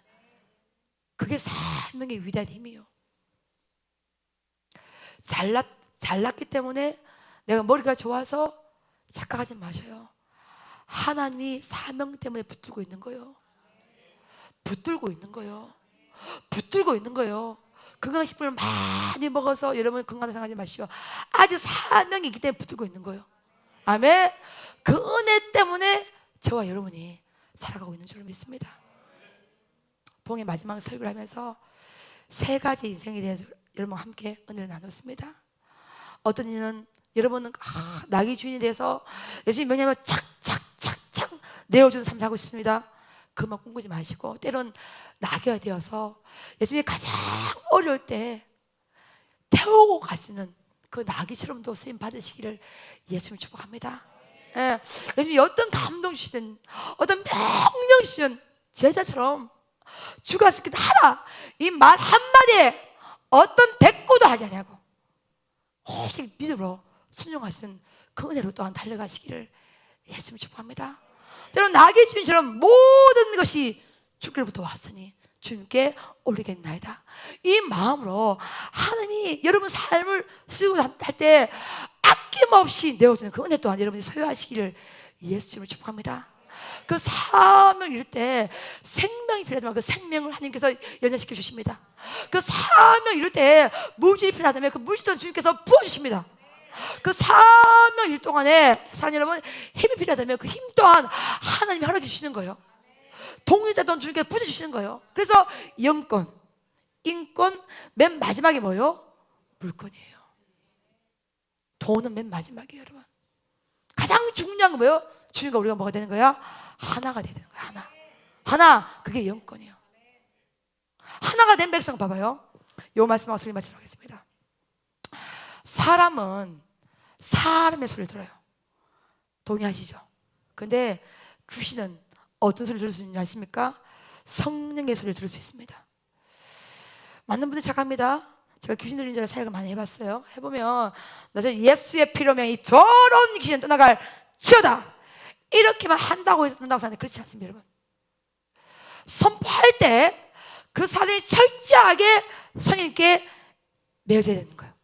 그게 사명의 위대한 힘이요. 잘났기 때문에 내가 머리가 좋아서 착각하지 마셔요. 하나님이 사명 때문에 붙들고 있는 거예요. 붙들고 있는 거예요. 붙들고 있는 거예요. 건강식품을 많이 먹어서 여러분 건강 생각하지 마시오. 아직 사명이 있기 때문에 붙들고 있는 거예요. 아멘. 그 은혜 때문에 저와 여러분이 살아가고 있는 줄 믿습니다. 봉의 마지막 설교를 하면서 세 가지 인생에 대해서 여러분과 함께 은혜를 나눴습니다. 어떤 이는 여러분은 나귀 주인이 돼서 예수님 명령을 착착착착 내어주는 삶 살고 싶습니다. 그만 꿈꾸지 마시고 때론 나귀가 되어서 예수님이 가장 어려울 때 태우고 가시는 그 나귀처럼도 쓰임 받으시기를 예수님 축복합니다. 예, 예수님이 어떤 감동 주시든 어떤 명령 주시든 제자처럼 주가 있을 때 하라 이 말 한마디에 어떤 대꾸도 하지 않냐고 오직 믿음으로 순종하시는 그 은혜로 또한 달려가시기를 예수님 축복합니다. 때론 나귀 주인처럼 모든 것이 주께로부터 왔으니 주님께 올리겠나이다. 이 마음으로 하나님이 여러분 삶을 쓰고 할 때 아낌없이 내어주는 그 은혜 또한 여러분이 소유하시기를 예수님을 축복합니다. 그 사명을 이룰 때 생명이 필요하다면 그 생명을 하나님께서 연장시켜 주십니다. 그 사명을 이룰 때 물질이 필요하다면 그 물질도 주님께서 부어주십니다. 그 사명 일 동안에 사랑 여러분 힘이 필요하다면 그 힘 또한 하나님이 허락해 주시는 거예요. 동의자 돈 주님께서 부어주시는 거예요. 그래서 영권, 인권, 맨 마지막에 뭐예요? 물권이에요. 돈은 맨 마지막이에요. 여러분 가장 중요한 건 뭐예요? 주님과 우리가 뭐가 되는 거야? 하나가 되는 거야. 하나 그게 영권이에요. 하나가 된 백성 봐봐요. 요 말씀하고 소리 마치도록 하겠습니다. 사람은 사람의 소리를 들어요. 동의하시죠? 근데 귀신은 어떤 소리를 들을 수 있는지 아십니까? 성령의 소리를 들을 수 있습니다. 많은 분들이 착합니다. 제가 귀신 들리는 줄 사역을 많이 해봤어요. 해보면 나저 예수의 피로면 이 더러운 귀신은 떠나갈 지어다 이렇게만 한다고 해서 뜬다고 생각하는데 그렇지 않습니다. 여러분 선포할 때 그 사람이 철저하게 성령님께 매어져야 되는 거예요.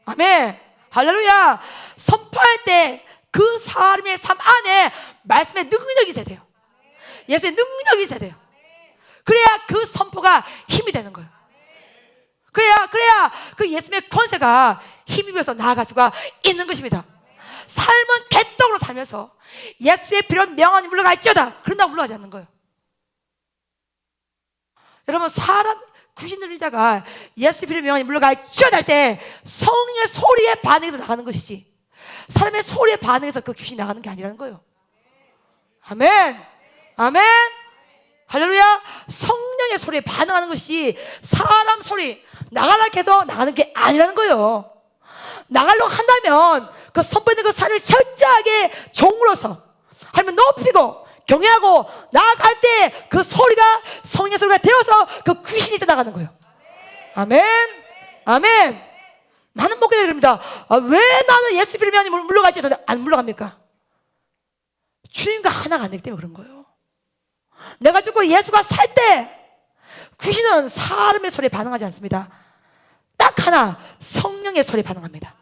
아멘 할렐루야. 선포할 때 그 사람의 삶 안에 말씀의 능력이 있어야 돼요. 예수의 능력이 있어야 돼요. 그래야 그 선포가 힘이 되는 거예요. 그래야 그 예수님의 권세가 힘입어서 나아가지고 있는 것입니다. 삶은 개떡으로 살면서 예수의 피로 명하니 물러갈지어다 그런다고 물러가지 않는 거예요. 여러분 사람 귀신 들린 자가 예수의 피로 명하니 물러갈지어다 할 때 성령의 소리에 반응해서 나가는 것이지 사람의 소리에 반응해서 그 귀신이 나가는 게 아니라는 거예요. 아멘 아멘 할렐루야. 성령의 소리에 반응하는 것이 사람 소리 나가라 해서 나가는 게 아니라는 거예요. 나가려고 한다면 그 선포되는 그 산을 철저하게 종으로서 하나님을 높이고 경외하고 나아갈 때 그 소리가 성령의 소리가 되어서 그 귀신이 떠나가는 거예요. 아멘 아멘. 많은 목회자들이 그럽니다. 왜 나는 예수 믿으면 물러가지 안 물러갑니까? 주님과 하나가 안 되기 때문에 그런 거예요. 내가 죽고 예수가 살 때 귀신은 사람의 소리에 반응하지 않습니다. 딱 하나 성령의 소리에 반응합니다.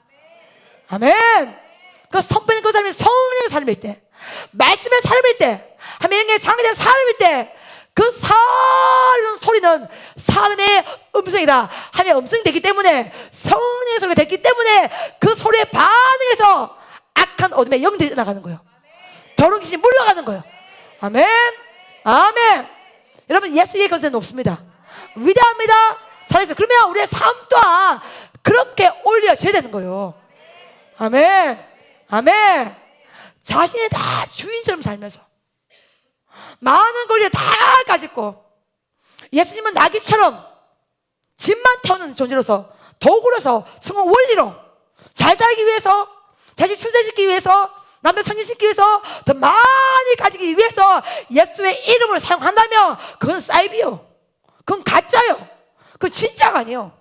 아멘. 그 선포는 그 사람이 성령의 사람일 때 말씀의 사람일 때 하나님의 상대된 사람일 때 그 사람 소리는 사람의 음성이다. 하나님의 음성이 되기 때문에 성령의 소리가 됐기 때문에 그 소리에 반응해서 악한 어둠의 영들이 나가는 거예요. 더러운 귀신이 물러가는 거예요. 아멘 아멘. 여러분 예수의 권세는 높습니다. 위대합니다. 살아있어요. 그러면 우리의 삶 또한 그렇게 올려져야 되는 거예요. 아멘 아멘. 자신이 다 주인처럼 살면서 많은 권리를 다 가지고 예수님은 나귀처럼 짐만 태우는 존재로서 도구로서 성공 원리로 잘 살기 위해서 자신 출세시키기 위해서 남편 성진시키기 위해서 더 많이 가지기 위해서 예수의 이름을 사용한다면 그건 사이비요. 그건 가짜요. 그건 진짜가 아니에요.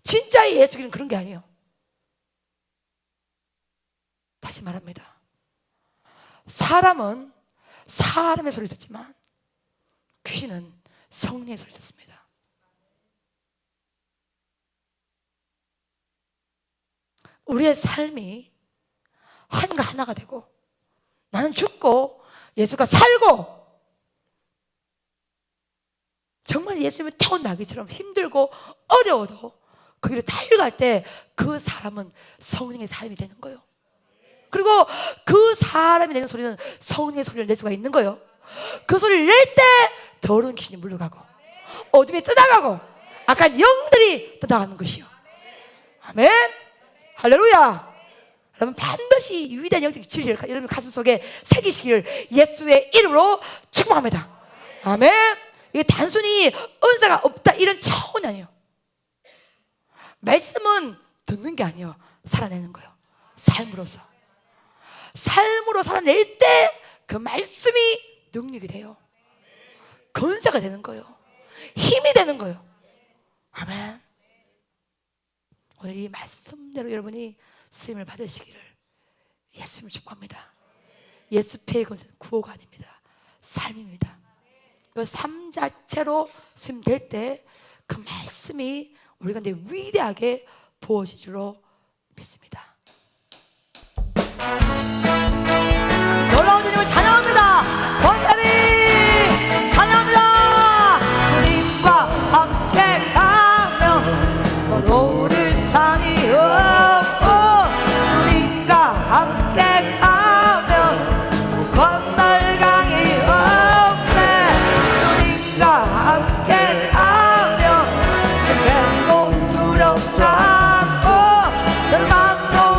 진짜의 예수는 그런 게 아니에요. 다시 말합니다. 사람은 사람의 소리를 듣지만 귀신은 성령의 소리를 듣습니다. 우리의 삶이 한과 하나가 되고 나는 죽고 예수가 살고 정말 예수님을 태운 나귀처럼 힘들고 어려워도 그 길을 달려갈 때 그 사람은 성령의 삶이 되는 거예요. 그리고 그 사람이 내는 소리는 성령의 소리를 낼 수가 있는 거예요. 그 소리를 낼 때 더러운 귀신이 물러가고 어둠이 떠나가고 악한 영들이 떠나가는 것이요. 아멘. 할렐루야. 여러분 반드시 위대한 영적 진리를 여러분 가슴 속에 새기시기를 예수의 이름으로 축복합니다. 아멘. 이게 단순히 은사가 없다 이런 차원이 아니에요. 말씀은 듣는 게 아니에요. 살아내는 거예요. 삶으로서 살아낼 때 그 말씀이 능력이 돼요. 권세가 되는 거예요. 힘이 되는 거예요. 아멘. 오늘 이 말씀대로 여러분이 쓰임을 받으시기를 예수님을 축복합니다. 예수 피의 권세는 구호가 아닙니다. 삶입니다. 그 삶 자체로 쓰임 될 때 그 말씀이 우리 가운데 위대하게 부어질 줄로 믿습니다. 놀라운 주님을 찬양합니다. 권사님 찬양합니다. 주님과 함께 가면 거두릴 산이 없고 주님과 함께 가면 건널 강이 없네. 주님과 함께 가면 실패도 두렵지 않고 절망도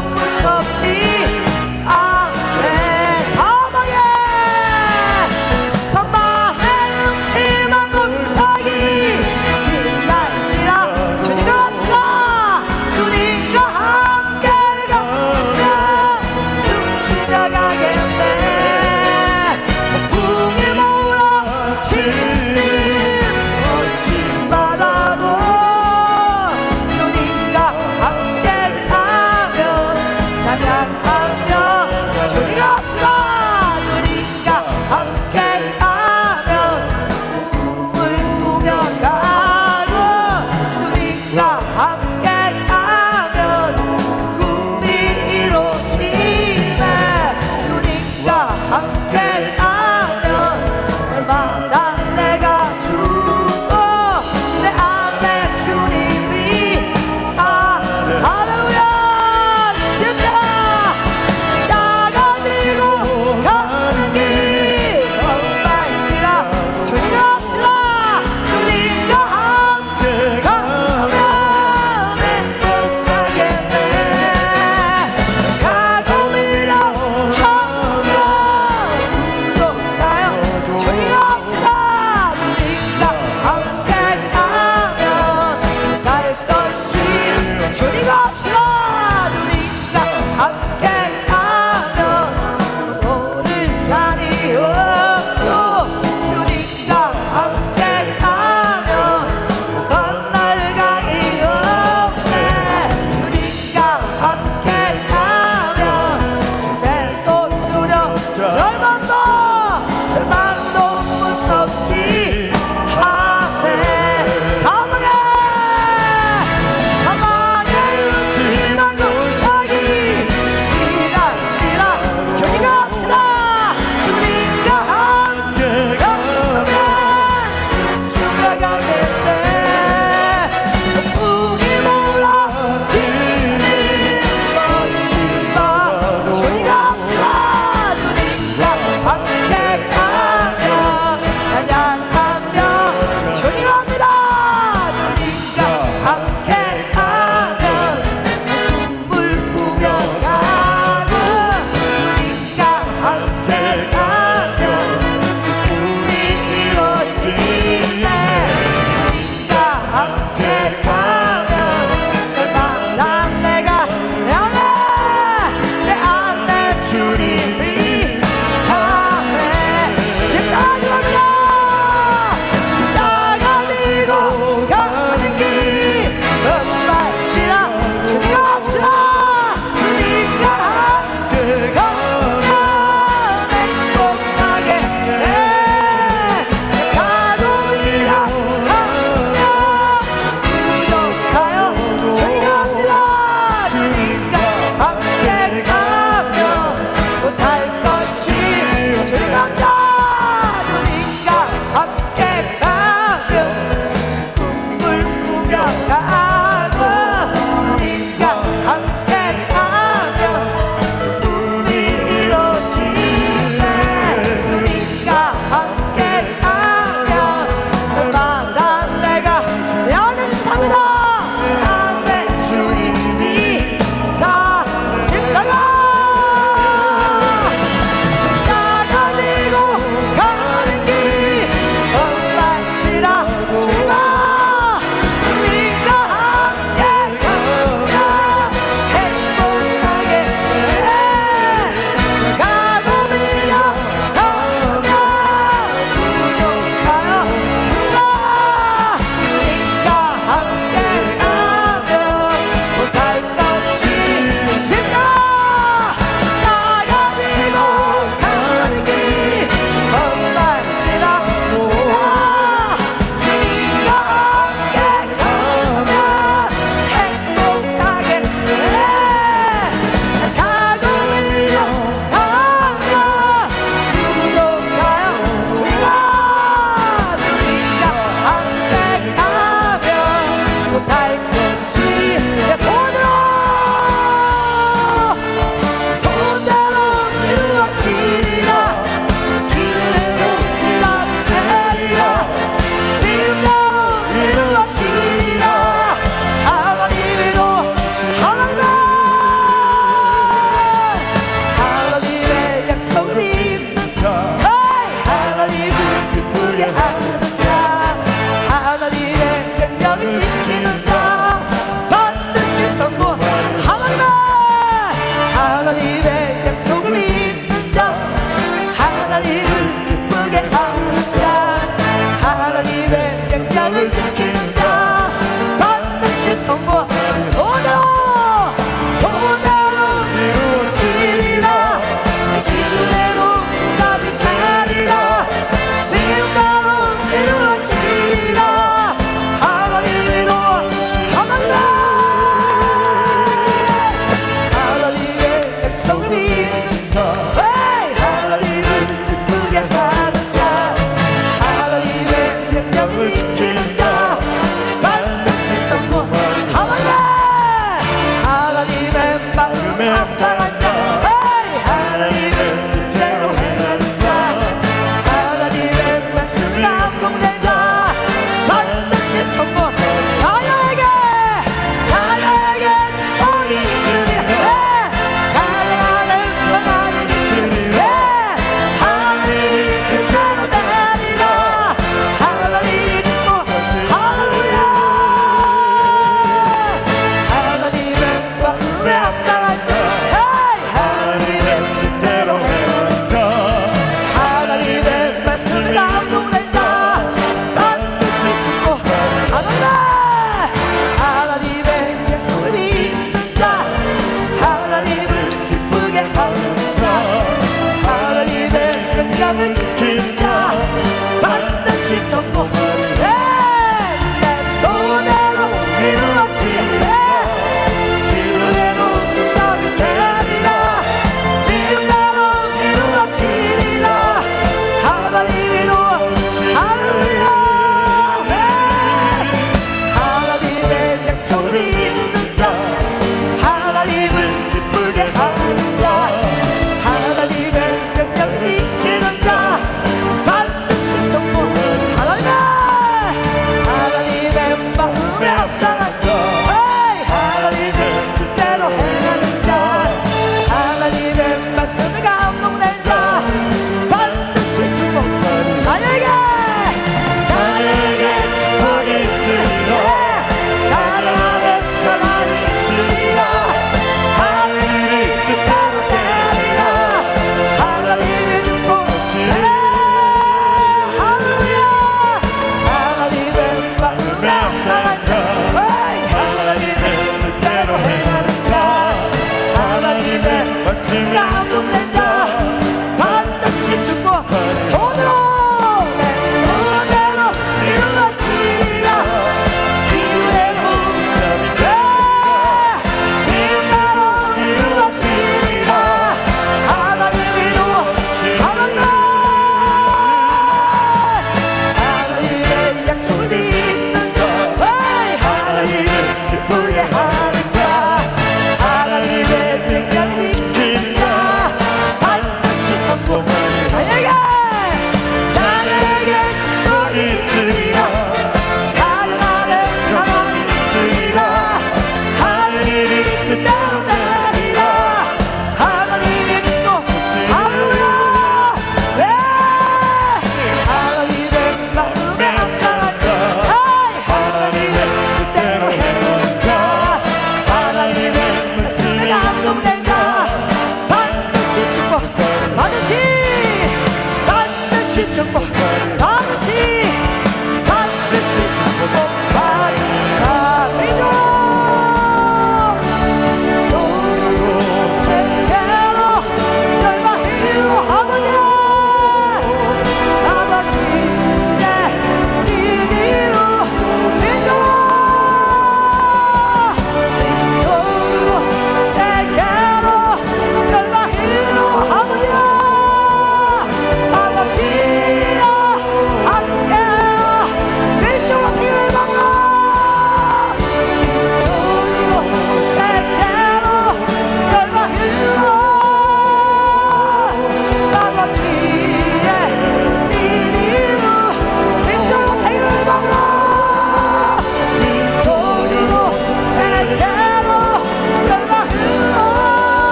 아버지